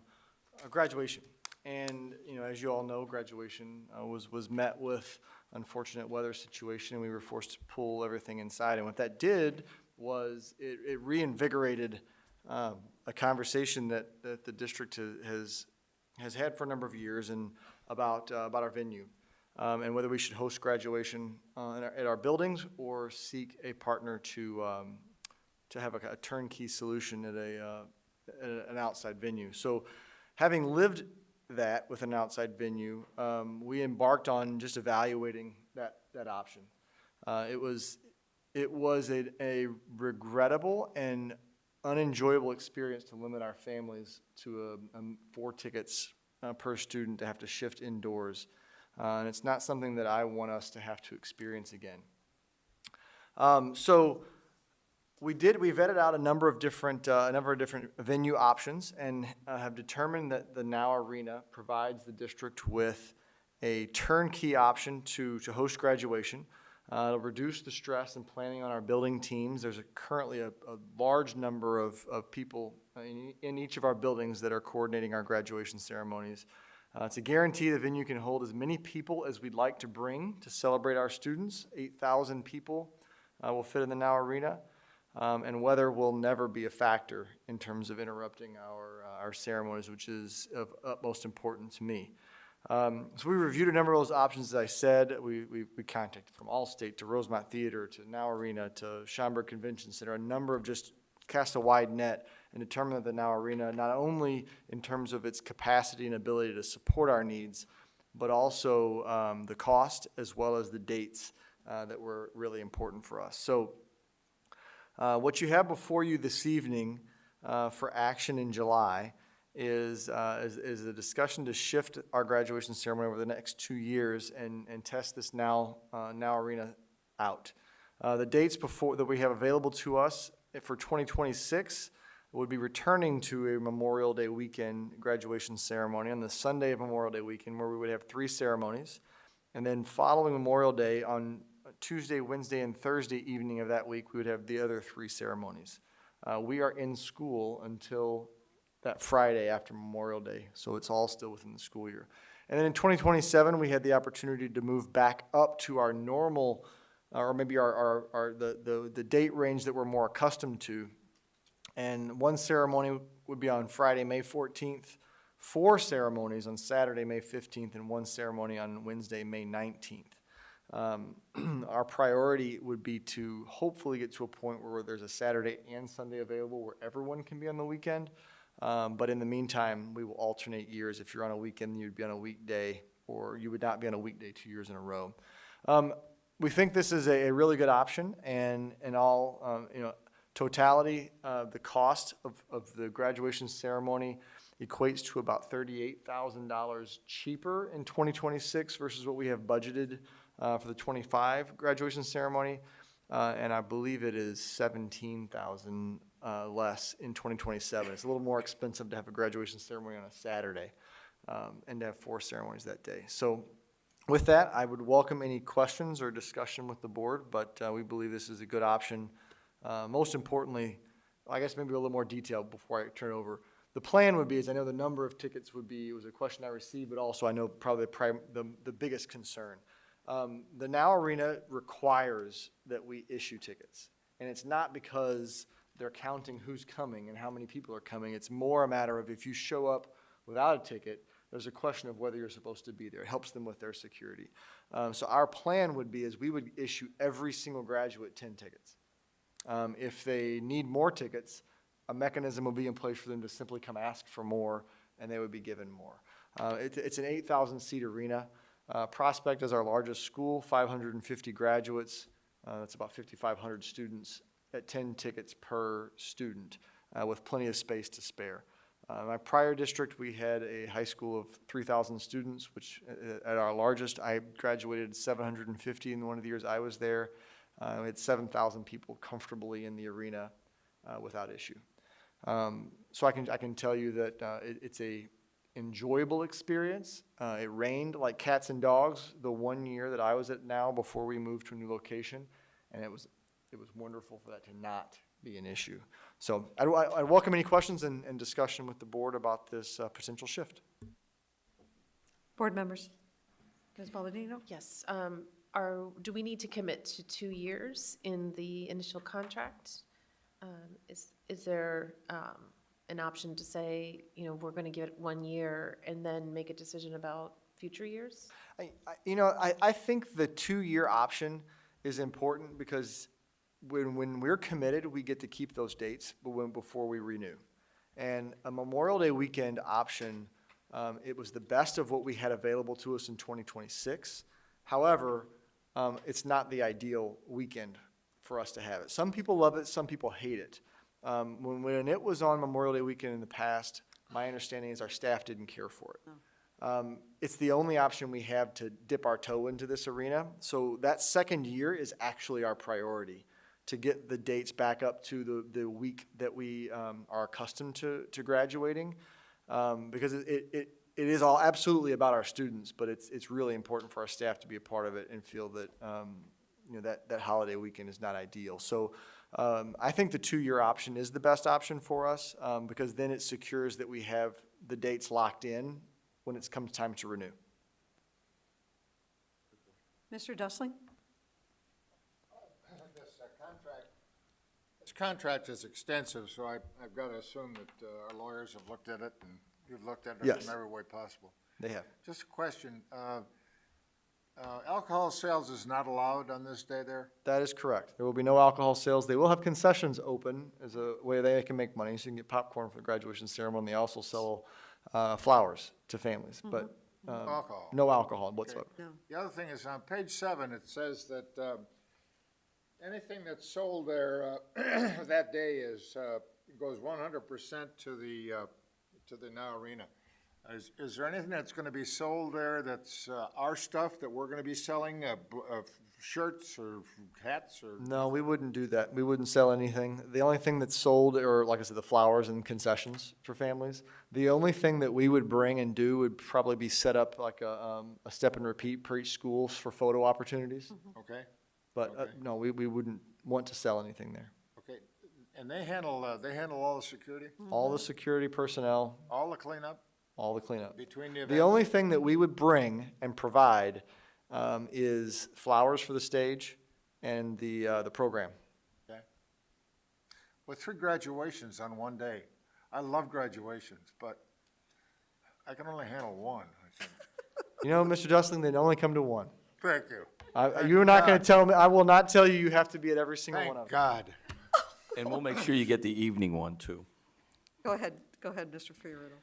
graduation. And, as you all know, graduation was met with unfortunate weather situation, and we were forced to pull everything inside. And what that did was it reinvigorated a conversation that the district has had for a number of years and about our venue. And whether we should host graduation at our buildings or seek a partner to to have a turnkey solution at an outside venue. So having lived that with an outside venue, we embarked on just evaluating that option. It was a regrettable and unenjoyable experience to limit our families to 4 tickets per student to have to shift indoors. And it's not something that I want us to have to experience again. So we vetted out a number of different venue options and have determined that the Now Arena provides the district with a turnkey option to host graduation. It'll reduce the stress and planning on our building teams. There's currently a large number of people in each of our buildings that are coordinating our graduation ceremonies. It's a guarantee the venue can hold as many people as we'd like to bring to celebrate our students. 8,000 people will fit in the Now Arena, and weather will never be a factor in terms of interrupting our ceremonies, which is of utmost importance to me. So we reviewed a number of those options, as I said. We contacted from Allstate to Rosemont Theater to Now Arena to Schaumburg Convention Center, a number of just cast a wide net and determined that the Now Arena, not only in terms of its capacity and ability to support our needs, but also the cost as well as the dates that were really important for us. So what you have before you this evening for action in July is a discussion to shift our graduation ceremony over the next 2 years and test this Now Arena out. The dates that we have available to us for 2026 would be returning to a Memorial Day weekend graduation ceremony on the Sunday of Memorial Day weekend, where we would have 3 ceremonies. And then following Memorial Day on Tuesday, Wednesday, and Thursday evening of that week, we would have the other 3 ceremonies. We are in school until that Friday after Memorial Day, so it's all still within the school year. And then in 2027, we had the opportunity to move back up to our normal, or maybe the date range that we're more accustomed to. And 1 ceremony would be on Friday, May 14th, 4 ceremonies on Saturday, May 15th, and 1 ceremony on Wednesday, May 19th. Our priority would be to hopefully get to a point where there's a Saturday and Sunday available where everyone can be on the weekend. But in the meantime, we will alternate years. If you're on a weekend, you'd be on a weekday, or you would not be on a weekday 2 years in a row. We think this is a really good option, and in all totality, the cost of the graduation ceremony equates to about $38,000 cheaper in 2026 versus what we have budgeted for the 25 graduation ceremony, and I believe it is $17,000 less in 2027. It's a little more expensive to have a graduation ceremony on a Saturday and to have 4 ceremonies that day. So with that, I would welcome any questions or discussion with the board, but we believe this is a good option. Most importantly, I guess maybe a little more detail before I turn it over. The plan would be, as I know the number of tickets would be, it was a question I received, but also I know probably the biggest concern. The Now Arena requires that we issue tickets, and it's not because they're counting who's coming and how many people are coming. It's more a matter of if you show up without a ticket, there's a question of whether you're supposed to be there. It helps them with their security. So our plan would be is we would issue every single graduate 10 tickets. If they need more tickets, a mechanism will be in place for them to simply come ask for more, and they would be given more. It's an 8,000-seat arena. Prospect is our largest school, 550 graduates. That's about 5,500 students at 10 tickets per student, with plenty of space to spare. My prior district, we had a high school of 3,000 students, which at our largest, I graduated 750 in one of the years I was there. We had 7,000 people comfortably in the arena without issue. So I can tell you that it's a enjoyable experience. It rained like cats and dogs the 1 year that I was at Now before we moved to a new location, and it was wonderful for that to not be an issue. So I welcome any questions and discussion with the board about this potential shift. Board members. Ms. Palladino? Yes. Do we need to commit to 2 years in the initial contract? Is there an option to say, we're going to give it 1 year and then make a decision about future years? I think the 2-year option is important because when we're committed, we get to keep those dates before we renew. And a Memorial Day weekend option, it was the best of what we had available to us in 2026. However, it's not the ideal weekend for us to have it. Some people love it, some people hate it. When it was on Memorial Day weekend in the past, my understanding is our staff didn't care for it. It's the only option we have to dip our toe into this arena. So that second year is actually our priority, to get the dates back up to the week that we are accustomed to graduating. Because it is all absolutely about our students, but it's really important for our staff to be a part of it and feel that that holiday weekend is not ideal. So I think the 2-year option is the best option for us, because then it secures that we have the dates locked in when it comes time to renew. Mr. Dustling? This contract is extensive, so I've got to assume that our lawyers have looked at it, and you've looked at it Yes. from every way possible. They have. Just a question. Alcohol sales is not allowed on this day there? That is correct. There will be no alcohol sales. They will have concessions open as a way they can make money. So you can get popcorn for the graduation ceremony. They also sell flowers to families, but Alcohol. no alcohol whatsoever. No. The other thing is, on page 7, it says that anything that's sold there that day goes 100% to the Now Arena. Is there anything that's going to be sold there that's our stuff that we're going to be selling, shirts or hats or? No, we wouldn't do that. We wouldn't sell anything. The only thing that's sold are, like I said, the flowers and concessions for families. The only thing that we would bring and do would probably be set up like a step and repeat per each school for photo opportunities. Okay, But no, we wouldn't want to sell anything there. okay. And they handle all the security? All the security personnel, All the cleanup all the cleanup. between the events? The only thing that we would bring and provide is flowers for the stage and the program. Okay. With 3 graduations on one day, I love graduations, but I can only handle one, I think. You know, Mr. Dustling, they only come to one. Thank you. You're not going to tell me, I will not tell you you have to be at every single one of Thank them. God. And we'll make sure you get the evening one, too. Go ahead, Mr. Fiorito.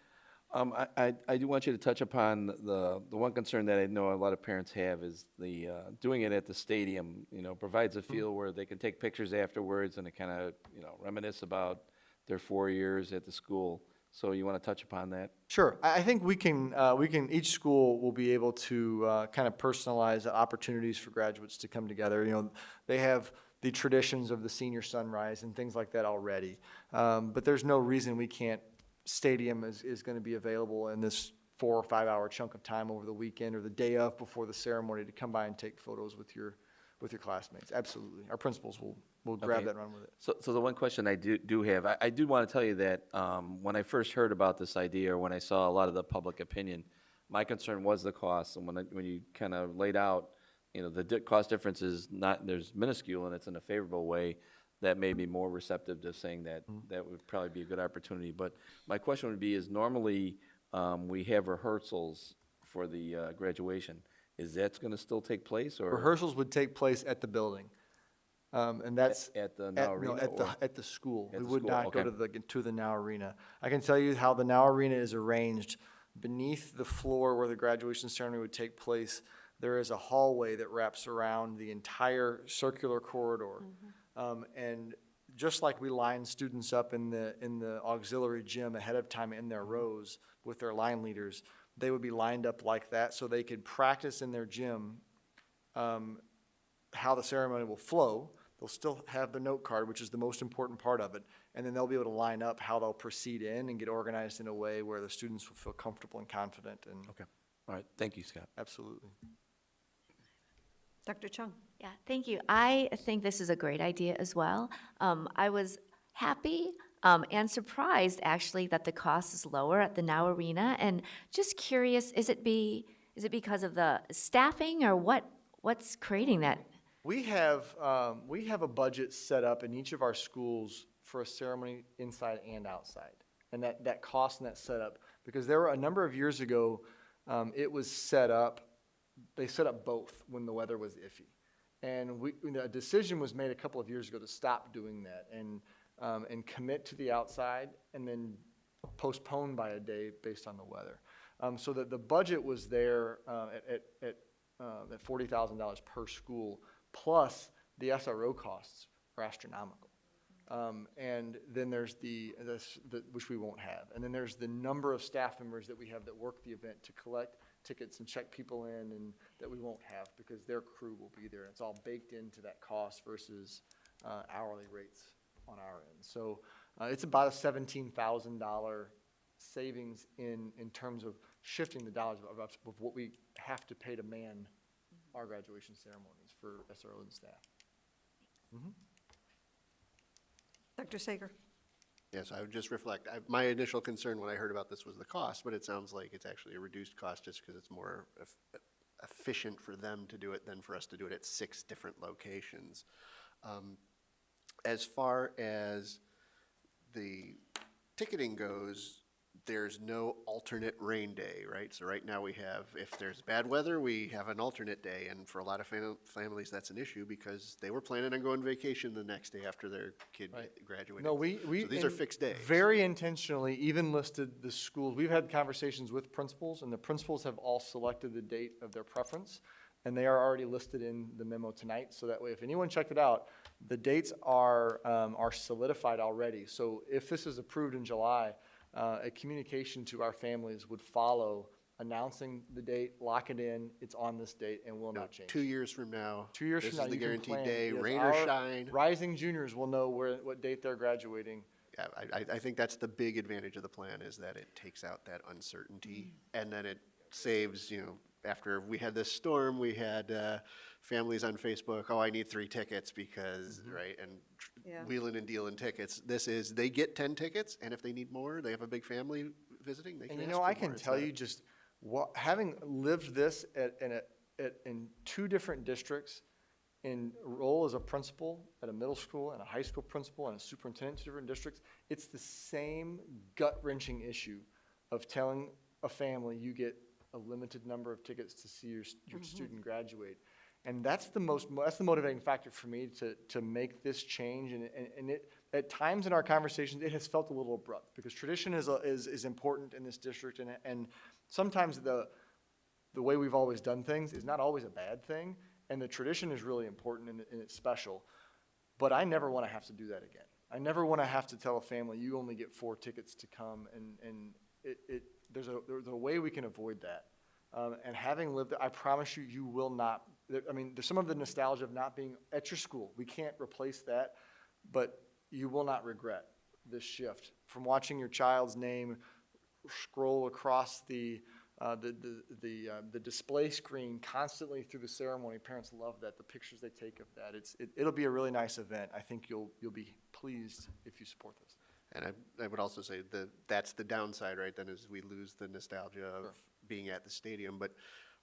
I do want you to touch upon the one concern that I know a lot of parents have is the, doing it at the stadium, provides a feel where they can take pictures afterwards and it kind of, reminisce about their 4 years at the school. So you want to touch upon that? Sure. I think we can, each school will be able to kind of personalize opportunities for graduates to come together. They have the traditions of the senior sunrise and things like that already. But there's no reason we can't. Stadium is going to be available in this 4 or 5 hour chunk of time over the weekend or the day of before the ceremony to come by and take photos with your classmates. Absolutely. Our principals will grab Okay. that and run with it. So the one question I do have, I do want to tell you that when I first heard about this idea, or when I saw a lot of the public opinion, my concern was the cost. And when you kind of laid out, the cost difference is not, there's minuscule and it's in a favorable way, that made me more receptive to saying that that would probably be a good opportunity. But my question would be, is normally we have rehearsals for the graduation. Is that going to still take place, or? Rehearsals would take place at the building. And that's. At the Now Arena, or? At the school. At We the would school, not go okay. to the Now Arena. I can tell you how the Now Arena is arranged. Beneath the floor where the graduation ceremony would take place, there is a hallway that wraps around the entire circular corridor. And just like we line students up in the auxiliary gym ahead of time in their rows with their line leaders, they would be lined up like that so they could practice in their gym how the ceremony will flow. They'll still have the note card, which is the most important part of it, and then they'll be able to line up how they'll proceed in and get organized in a way where the students will feel comfortable and confident. And Okay. All right. Thank you, Scott. absolutely. Dr. Chung? Yeah, thank you. I think this is a great idea as well. I was happy and surprised, actually, that the cost is lower at the Now Arena. And just curious, is it because of the staffing, or what's creating that? We have a budget set up in each of our schools for a ceremony inside and outside. And that cost and that setup, because there were a number of years ago, it was set up, they set up both when the weather was iffy. And a decision was made a couple of years ago to stop doing that and commit to the outside and then postpone by a day based on the weather. So that the budget was there at $40,000 per school, plus the SRO costs are astronomical. And then there's which we won't have. And then there's the number of staff members that we have that work the event to collect tickets and check people in, and that we won't have because their crew will be there. It's all baked into that cost versus hourly rates on our end. So it's about a $17,000 savings in terms of shifting the dollars of what we have to pay to man our graduation ceremonies for SRO and staff. Mm-hmm. Dr. Sager? Yes, I would just reflect. My initial concern when I heard about this was the cost, but it sounds like it's actually a reduced cost just because it's more efficient for them to do it than for us to do it at 6 different locations. As far as the ticketing goes, there's no alternate rain day, right? So right now we have, if there's bad weather, we have an alternate day. And for a lot of families, that's an issue because they were planning on going vacation the next day after their kid graduated. No, so these are fixed days. Very intentionally even listed the schools. We've had conversations with principals, and the principals have all selected the date of their preference, and they are already listed in the memo tonight. So that way, if anyone checked it out, the dates are solidified already. So if this is approved in July, a communication to our families would follow, announcing the date, lock it in, it's on this date, and will not change. 2 years from now, 2 years this from now, is the you can guaranteed plan. day, Yes, rain or our shine. rising juniors will know what date they're graduating. Yeah, I think that's the big advantage of the plan is that it takes out that uncertainty, and then it saves, after we had this storm, we had families on Facebook, oh, I need 3 tickets because, right, and wheeling and dealing tickets. This is, they get 10 tickets, and if they need more, they have a big family visiting, they can And ask for I can more. It's tell not- you just, having lived this in 2 different districts, in role as a principal at a middle school and a high school principal and a superintendent in 2 different districts, it's the same gut-wrenching issue of telling a family you get a limited number of tickets to see your student graduate. And that's the motivating factor for me to make this change. And it, at times in our conversations, it has felt a little abrupt because tradition is important in this district. And sometimes the way we've always done things is not always a bad thing. And the tradition is really important and it's special. But I never want to have to do that again. I never want to have to tell a family, you only get 4 tickets to come. And there's a way we can avoid that. And having lived it, I promise you, you will not, I mean, there's some of the nostalgia of not being at your school. We can't replace that, but you will not regret this shift. From watching your child's name scroll across the display screen constantly through the ceremony, parents love that, the pictures they take of that. It'll be a really nice event. I think you'll be pleased if you support this. And I would also say that's the downside, right, then is we lose the nostalgia of being at the stadium, but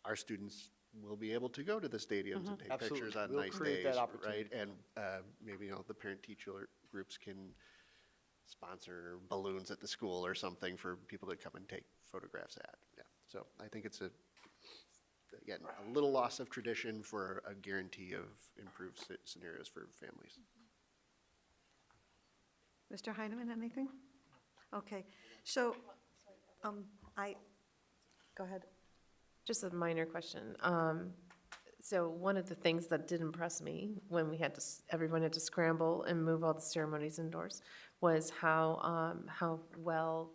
our students will be able to go to the stadiums and take Absolutely. pictures on We'll nice create days, that opportunity right? And maybe, the parent-teacher groups can sponsor balloons at the school or something for people to come and take photographs at. Yeah. So I think it's again, a little loss of tradition for a guarantee of improved scenarios for families. Mr. Heineman, anything? Okay, so, go ahead. Just a minor question. So one of the things that did impress me when we had to, everyone had to scramble and move all the ceremonies indoors was how well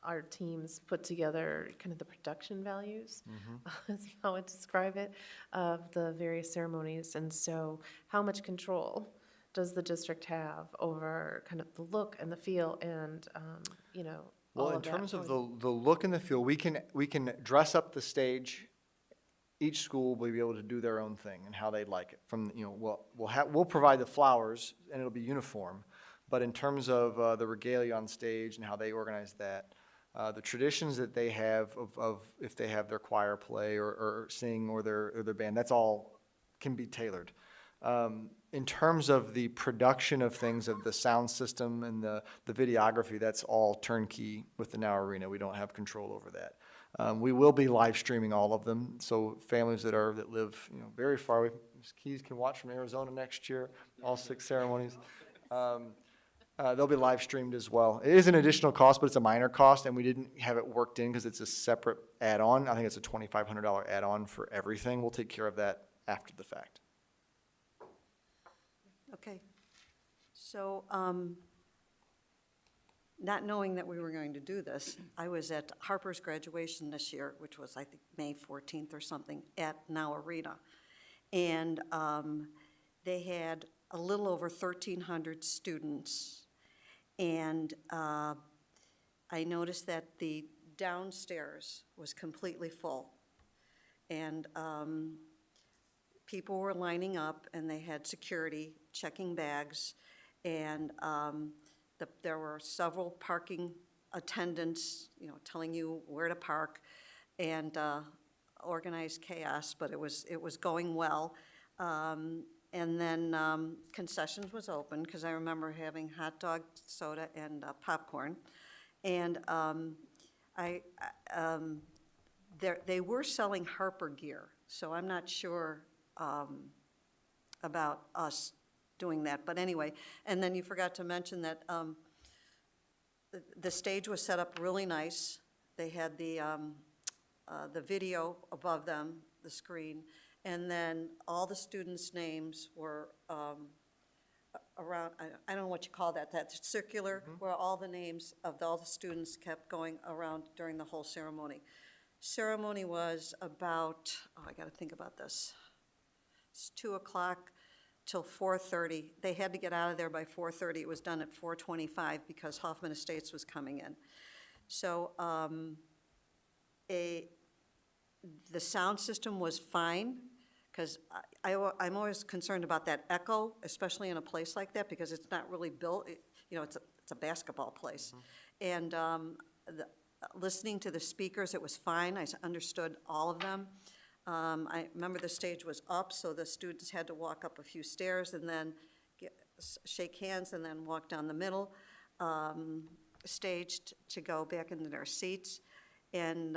our teams put together kind of the production values, is how I would describe it, of the various ceremonies. And so how much control does the district have over kind of the look and the feel and, Well, all in of that terms of going- the look and the feel, we can dress up the stage. Each school will be able to do their own thing and how they'd like it. We'll provide the flowers and it'll be uniform. But in terms of the regalia on stage and how they organize that, the traditions that they have of if they have their choir play or sing or their band, that's all can be tailored. In terms of the production of things, of the sound system and the videography, that's all turnkey with the Now Arena. We don't have control over that. We will be live streaming all of them, so families that live very far away, Ms. Keys can watch from Arizona next year, all 6 ceremonies. They'll be live streamed as well. It is an additional cost, but it's a minor cost, and we didn't have it worked in because it's a separate add-on. I think it's a $2,500 add-on for everything. We'll take care of that after the fact. Okay. So, not knowing that we were going to do this, I was at Harper's graduation this year, which was, I think, May 14th or something, at Now Arena. And they had a little over 1,300 students. And I noticed that the downstairs was completely full. And people were lining up, and they had security checking bags. And there were several parking attendants, telling you where to park, and organized chaos, but it was going well. And then concessions was open, because I remember having hot dog, soda, and popcorn. And they were selling Harper gear, so I'm not sure about us doing that, but anyway. And then you forgot to mention that the stage was set up really nice. They had the video above them, the screen, and then all the students' names were around, I don't know what you call that circular, where all the names of all the students kept going around during the whole ceremony. Ceremony was about, I gotta think about this. It's 2 o'clock till 4:30. They had to get out of there by 4:30. It was done at 4:25 because Hoffman Estates was coming in. So the sound system was fine, because I'm always concerned about that echo, especially in a place like that, because it's not really built, it's a basketball place. And listening to the speakers, it was fine. I understood all of them. I remember the stage was up, so the students had to walk up a few stairs and then shake hands and then walk down the middle stage to go back into their seats. And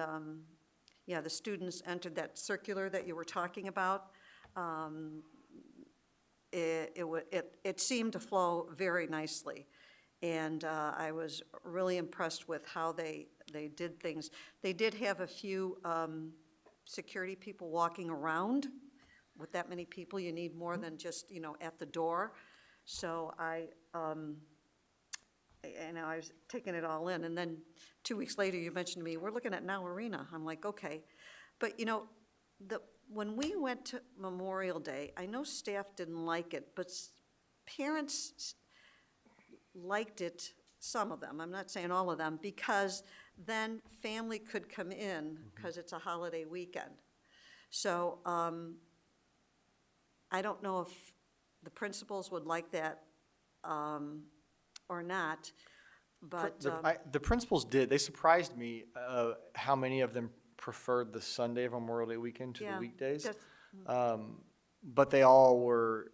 yeah, the students entered that circular that you were talking about. It seemed to flow very nicely. And I was really impressed with how they did things. They did have a few security people walking around. With that many people, you need more than just, at the door. So I was taking it all in. And then 2 weeks later, you mentioned to me, we're looking at Now Arena. I'm like, okay. But, when we went to Memorial Day, I know staff didn't like it, but parents liked it, some of them, I'm not saying all of them, because then family could come in, because it's a holiday weekend. So I don't know if the principals would like that or not, but. The principals did. They surprised me how many of them preferred the Sunday of Memorial Day weekend to the weekdays. But they all were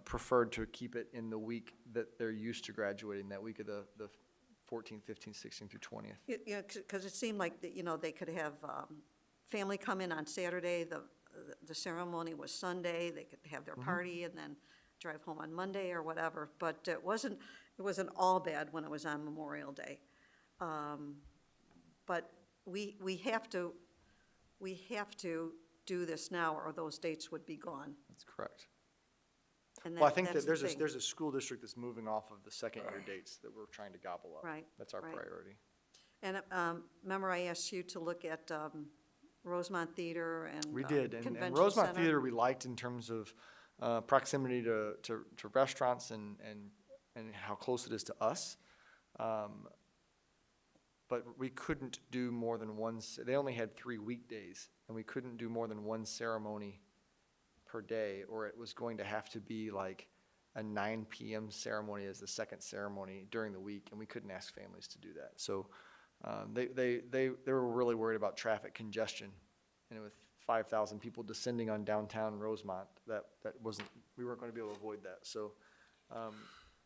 preferred to keep it in the week that they're used to graduating, that week of the 14th, 15th, 16th through 20th. Yeah, because it seemed like, they could have family come in on Saturday, the ceremony was Sunday, they could have their party and then drive home on Monday or whatever, but it wasn't all bad when it was on Memorial Day. But we have to do this now, or those dates would be gone. That's correct. And Well, I think that's that the thing. there's a school district that's moving off of the second-year dates that we're trying to gobble up. Right, That's our right. priority. And remember, I asked you to look at Rosemont Theater and We did, and Convention Rosemont Center. Theater we liked in terms of proximity to restaurants and how close it is to us. But we couldn't do more than they only had 3 weekdays, and we couldn't do more than one ceremony per day, or it was going to have to be like a 9 p.m. ceremony as the second ceremony during the week, and we couldn't ask families to do that. So they were really worried about traffic congestion, and with 5,000 people descending on downtown Rosemont, that we weren't going to be able to avoid that. So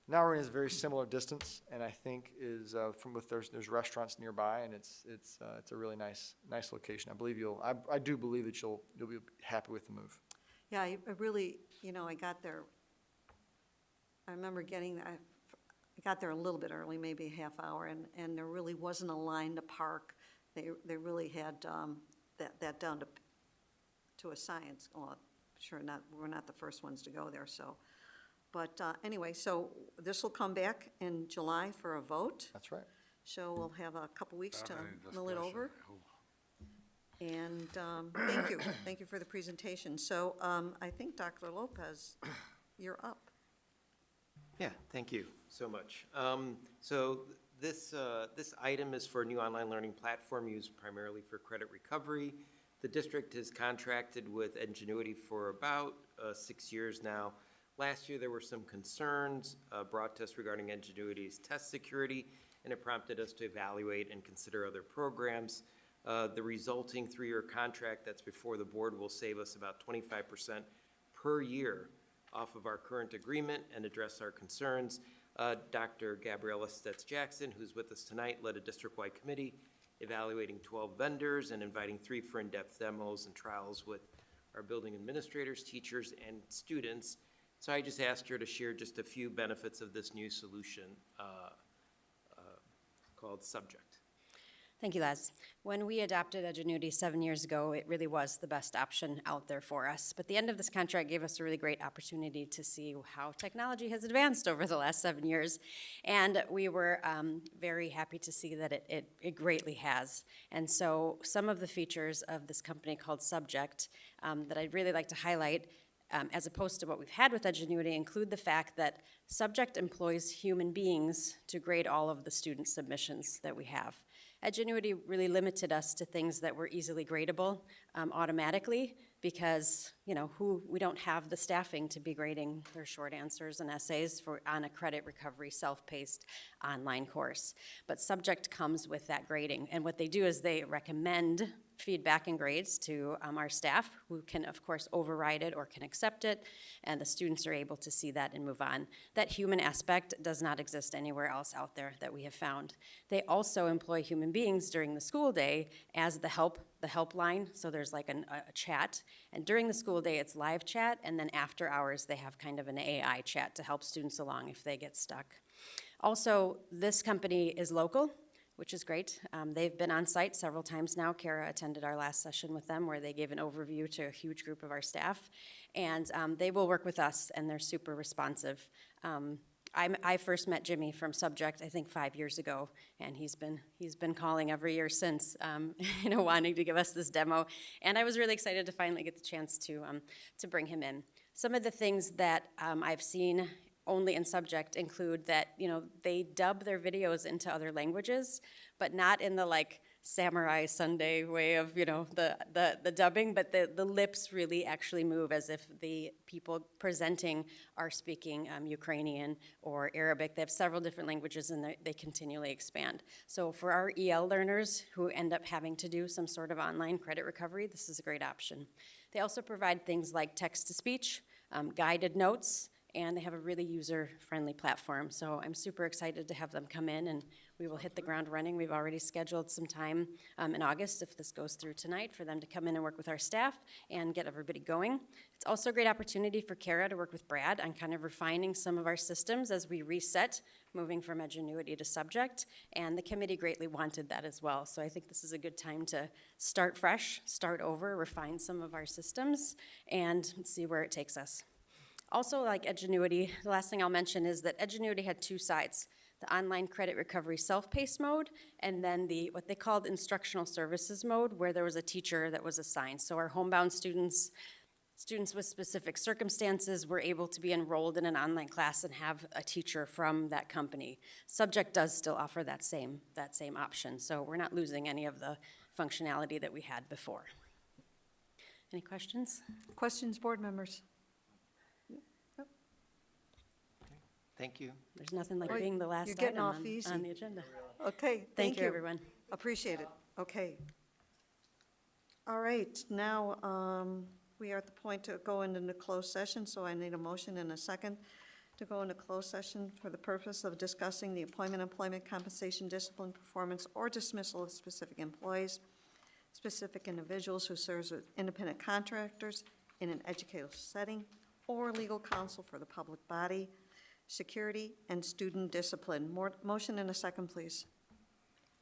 Now Arena is a very similar distance, and I think is there's restaurants nearby, and it's a really nice location. I do believe that you'll be happy with the move. Yeah, I really, I got there, I remember I got there a little bit early, maybe a half hour, and there really wasn't a line to park. They really had that down to a science. Well, sure, we're not the first ones to go there, so. But anyway, so this will come back in July for a vote. That's right. So we'll have a couple weeks to Any mull it discussion? over. And thank you for the presentation. So I think Dr. Lopez, you're up. Yeah, thank you so much. So this item is for a new online learning platform used primarily for credit recovery. The district is contracted with Ingenuity for about 6 years now. Last year, there were some concerns brought to us regarding Ingenuity's test security, and it prompted us to evaluate and consider other programs. The resulting 3-year contract that's before the board will save us about 25% per year off of our current agreement and address our concerns. Dr. Gabriella Stetz-Jackson, who's with us tonight, led a district-wide committee evaluating 12 vendors and inviting 3 for in-depth demos and trials with our building administrators, teachers, and students. So I just asked her to share just a few benefits of this new solution called Subject. Thank you, Les. When we adopted Edgenuity 7 years ago, it really was the best option out there for us. But the end of this contract gave us a really great opportunity to see how technology has advanced over the last 7 years. And we were very happy to see that it greatly has. And so some of the features of this company called Subject that I'd really like to highlight, as opposed to what we've had with Edgenuity, include the fact that Subject employs human beings to grade all of the student submissions that we have. Edgenuity really limited us to things that were easily gradable automatically because, we don't have the staffing to be grading their short answers and essays on a credit recovery self-paced online course. But Subject comes with that grading, and what they do is they recommend feedback and grades to our staff, who can, of course, override it or can accept it, and the students are able to see that and move on. That human aspect does not exist anywhere else out there that we have found. They also employ human beings during the school day as the helpline, so there's like a chat, and during the school day it's live chat, and then after hours they have kind of an AI chat to help students along if they get stuck. Also, this company is local, which is great. They've been on site several times now. Kara attended our last session with them where they gave an overview to a huge group of our staff. And they will work with us, and they're super responsive. I first met Jimmy from Subject, I think 5 years ago, and he's been calling every year since, wanting to give us this demo. And I was really excited to finally get the chance to bring him in. Some of the things that I've seen only in Subject include that, they dub their videos into other languages, but not in the Samurai Sunday way of, the dubbing, but the lips really actually move as if the people presenting are speaking Ukrainian or Arabic. They have several different languages and they continually expand. So for our EL learners who end up having to do some sort of online credit recovery, this is a great option. They also provide things like text-to-speech, guided notes, and they have a really user-friendly platform. So I'm super excited to have them come in, and we will hit the ground running. We've already scheduled some time in August, if this goes through tonight, for them to come in and work with our staff and get everybody going. It's also a great opportunity for Kara to work with Brad on kind of refining some of our systems as we reset, moving from Edgenuity to Subject, and the committee greatly wanted that as well. So I think this is a good time to start fresh, start over, refine some of our systems, and see where it takes us. Also, like Edgenuity, the last thing I'll mention is that Edgenuity had 2 sides, the online credit recovery self-paced mode, and then what they called instructional services mode, where there was a teacher that was assigned. So our homebound students with specific circumstances were able to be enrolled in an online class and have a teacher from that company. Subject does still offer that same option, so we're not losing any of the functionality that we had before. Any questions? Questions, board members? Thank you. There's nothing like being the last You're getting item off on easy. the agenda. Okay, Thank you, everyone. Appreciate it. Okay. All right, now we are at the point to go into the closed session, so I need a motion and a second to go into closed session for the purpose of discussing the employment, compensation, discipline, performance, or dismissal of specific employees, specific individuals who serve as independent contractors, in an educational setting, or legal counsel for the public body, security, and student discipline. Motion and a second, please.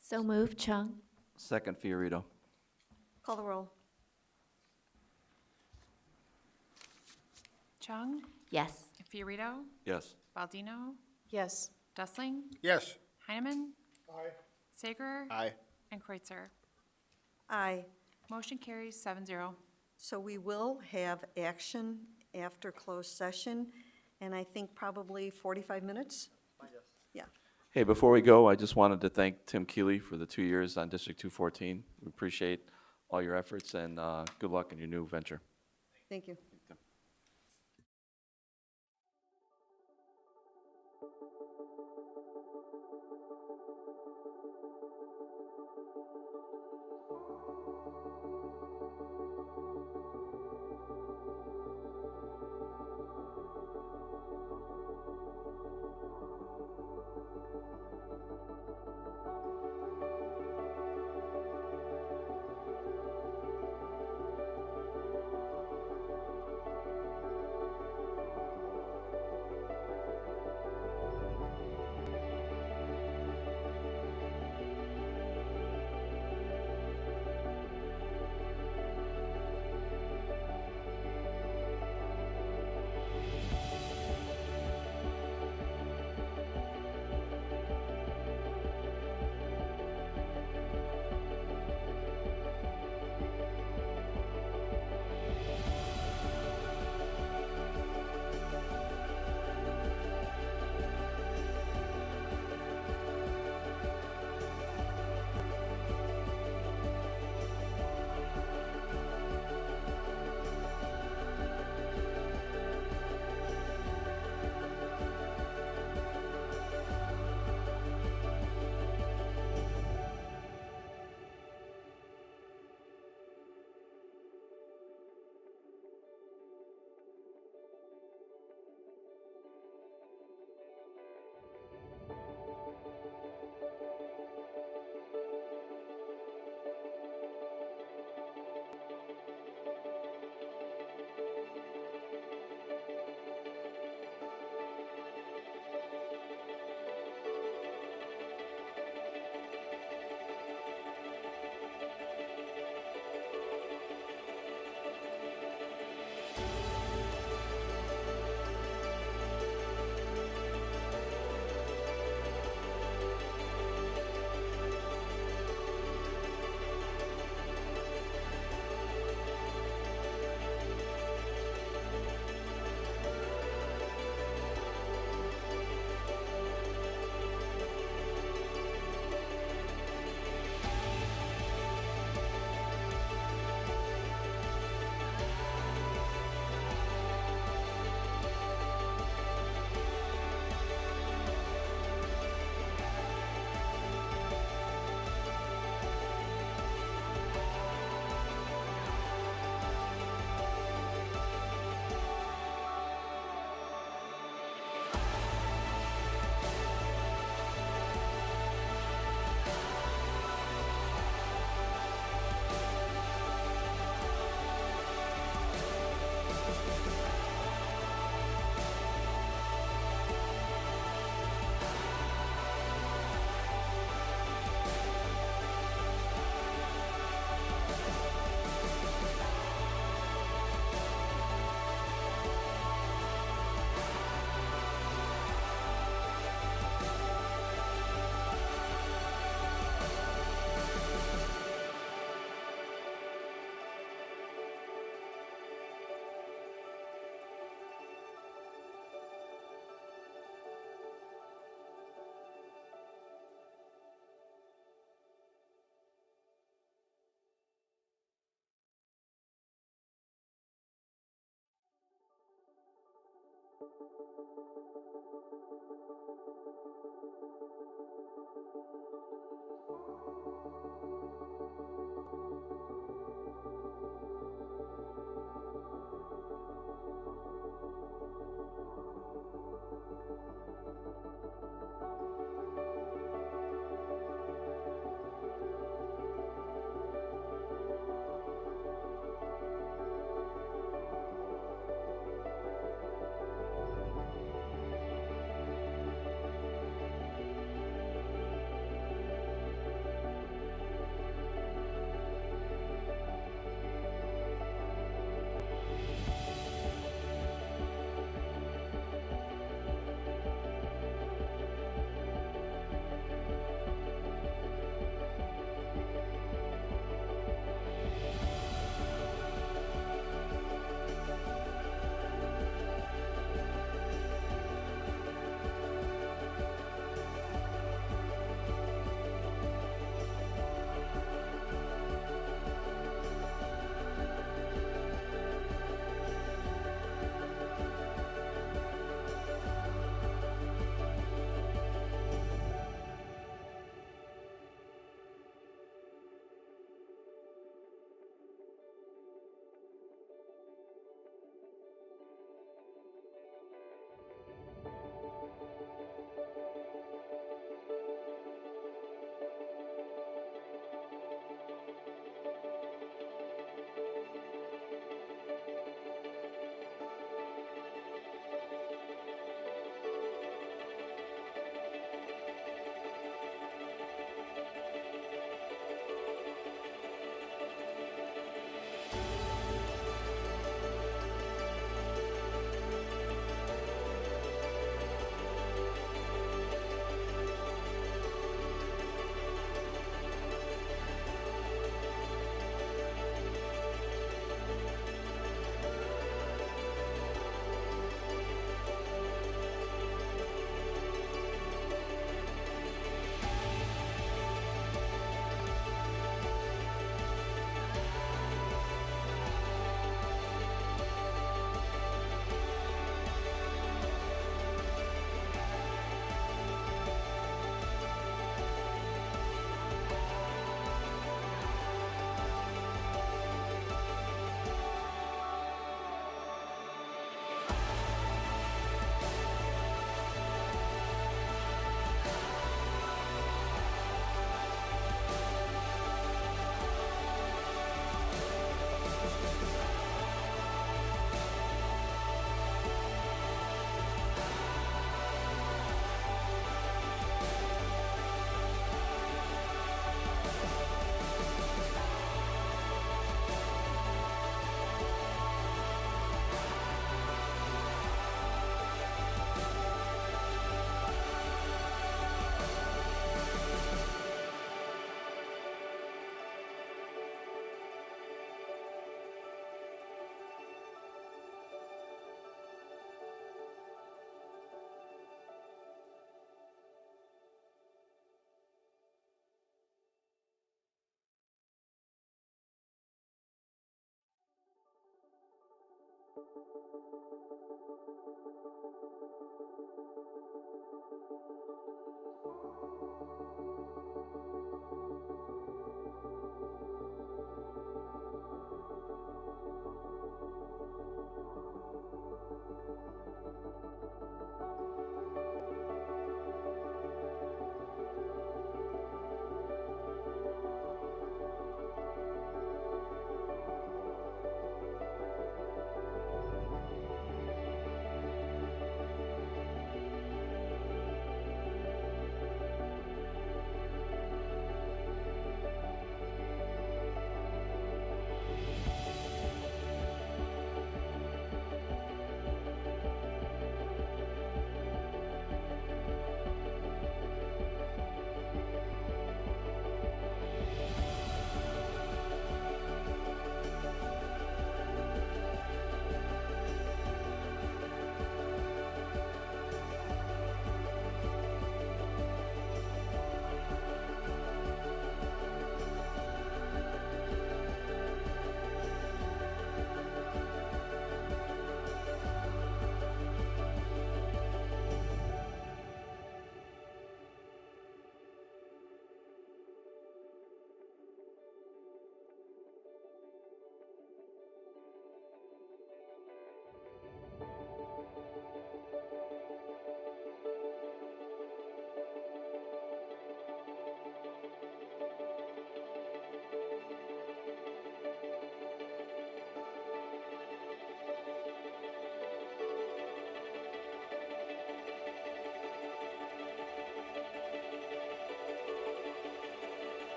So moved, Chung. Second, Fiorito. Call the roll. Chung? Yes. Fiorito? Yes. Baldino? Yes. Dustling? Yes. Heineman? Aye. Sager? Aye. And Kreutzer. Aye. Motion carries 7-0. So we will have action after closed session, and I think probably 45 minutes? Yeah. Hey, before we go, I just wanted to thank Tim Keeley for the 2 years on District 214. We appreciate all your efforts, and good luck in your new venture. Thank you.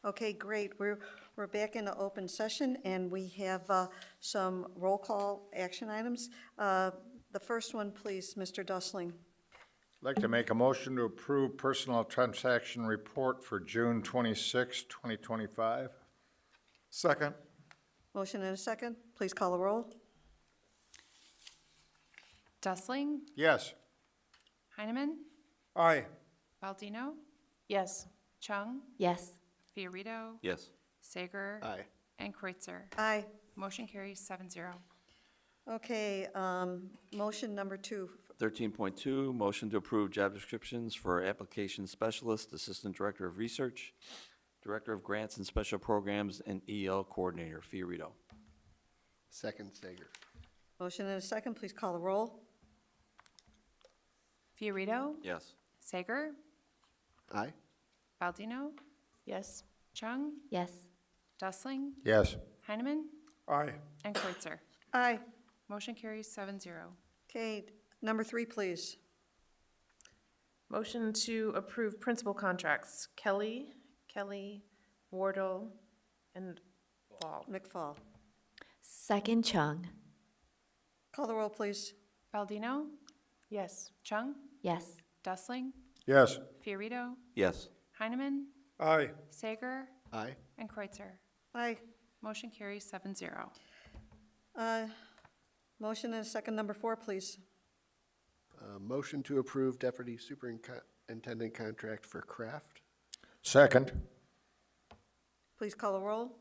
Okay, great. We're back in the open session, and we have some roll call action items. The first one, please, Mr. Dustling. I'd like to make a motion to approve personal transaction report for June 26, 2025. Second. Motion and a second. Please call the roll. Dustling, Yes. Heineman, Aye. Baldino, Yes. Chung, Yes. Fiorito, Yes. Sager, Aye. and Kreutzer. Aye. Motion carries 7-0. Okay, motion number 2. 13.2, motion to approve job descriptions for application specialist, assistant director of research, director of grants and special programs, and EL coordinator. Fiorito. Second, Sager. Motion and a second. Please call the roll. Fiorito, Yes. Sager, Aye. Baldino, Yes. Chung, Yes. Dustling, Yes. Heineman, Aye. and Kreutzer. Aye. Motion carries 7-0. Okay, number 3, please. Motion to approve principal contracts, Kelly, Wardle, and Fall. McFall. Second, Chung. Call the roll, please. Baldino, Yes. Chung, Yes. Dustling, Yes. Fiorito, Yes. Heineman, Aye. Sager, Aye. and Kreutzer. Aye. Motion carries 7-0. Motion and a second, number 4, please. Motion to approve deputy superintendent contract for Kraft. Second. Please call the roll.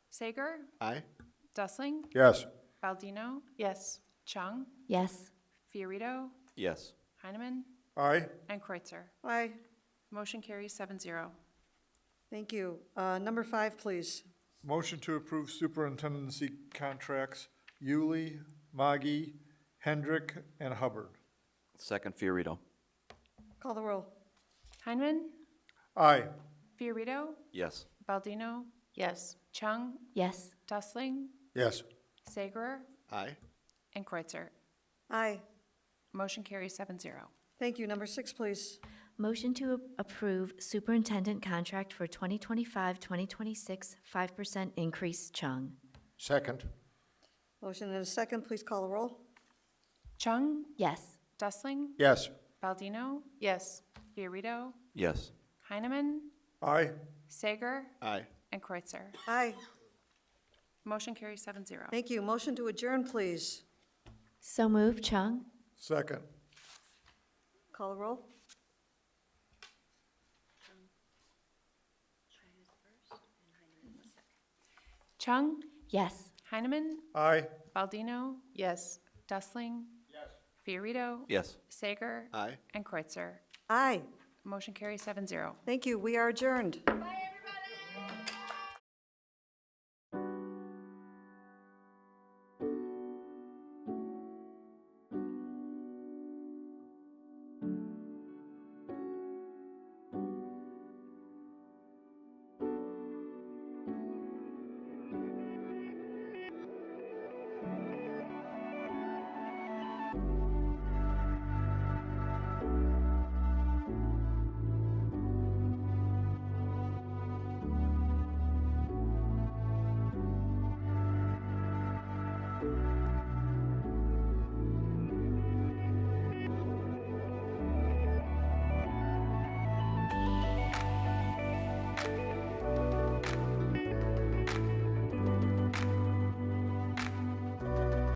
Sager, Aye. Dustling, Yes. Baldino, Yes. Chung, Yes. Fiorito, Yes. Heineman, Aye. and Kreutzer. Aye. Motion carries 7-0. Thank you. Number 5, please. Motion to approve superintendency contracts, Yulee, Maggie, Hendrick, and Hubbard. Second, Fiorito. Call the roll. Heineman, Aye. Fiorito, Yes. Baldino, Yes. Chung, Yes. Dustling, Yes. Sager, Aye. and Kreutzer. Aye. Motion carries 7-0. Thank you. Number 6, please. Motion to approve superintendent contract for 2025-2026, 5% increase, Chung. Second. Motion and a second. Please call the roll. Chung, Yes. Dustling, Yes. Baldino, Yes. Fiorito, Yes. Heineman, Aye. Sager, Aye. and Kreutzer. Aye. Motion carries 7-0. Thank you. Motion to adjourn, please. So moved, Chung. Second. Call the roll. Chung, Yes. Heineman, Aye. Baldino, Yes. Dustling, Fiorito, Yes. Sager, Aye. and Kreutzer. Aye. Motion carries 7-0. Thank you. We are adjourned. Bye,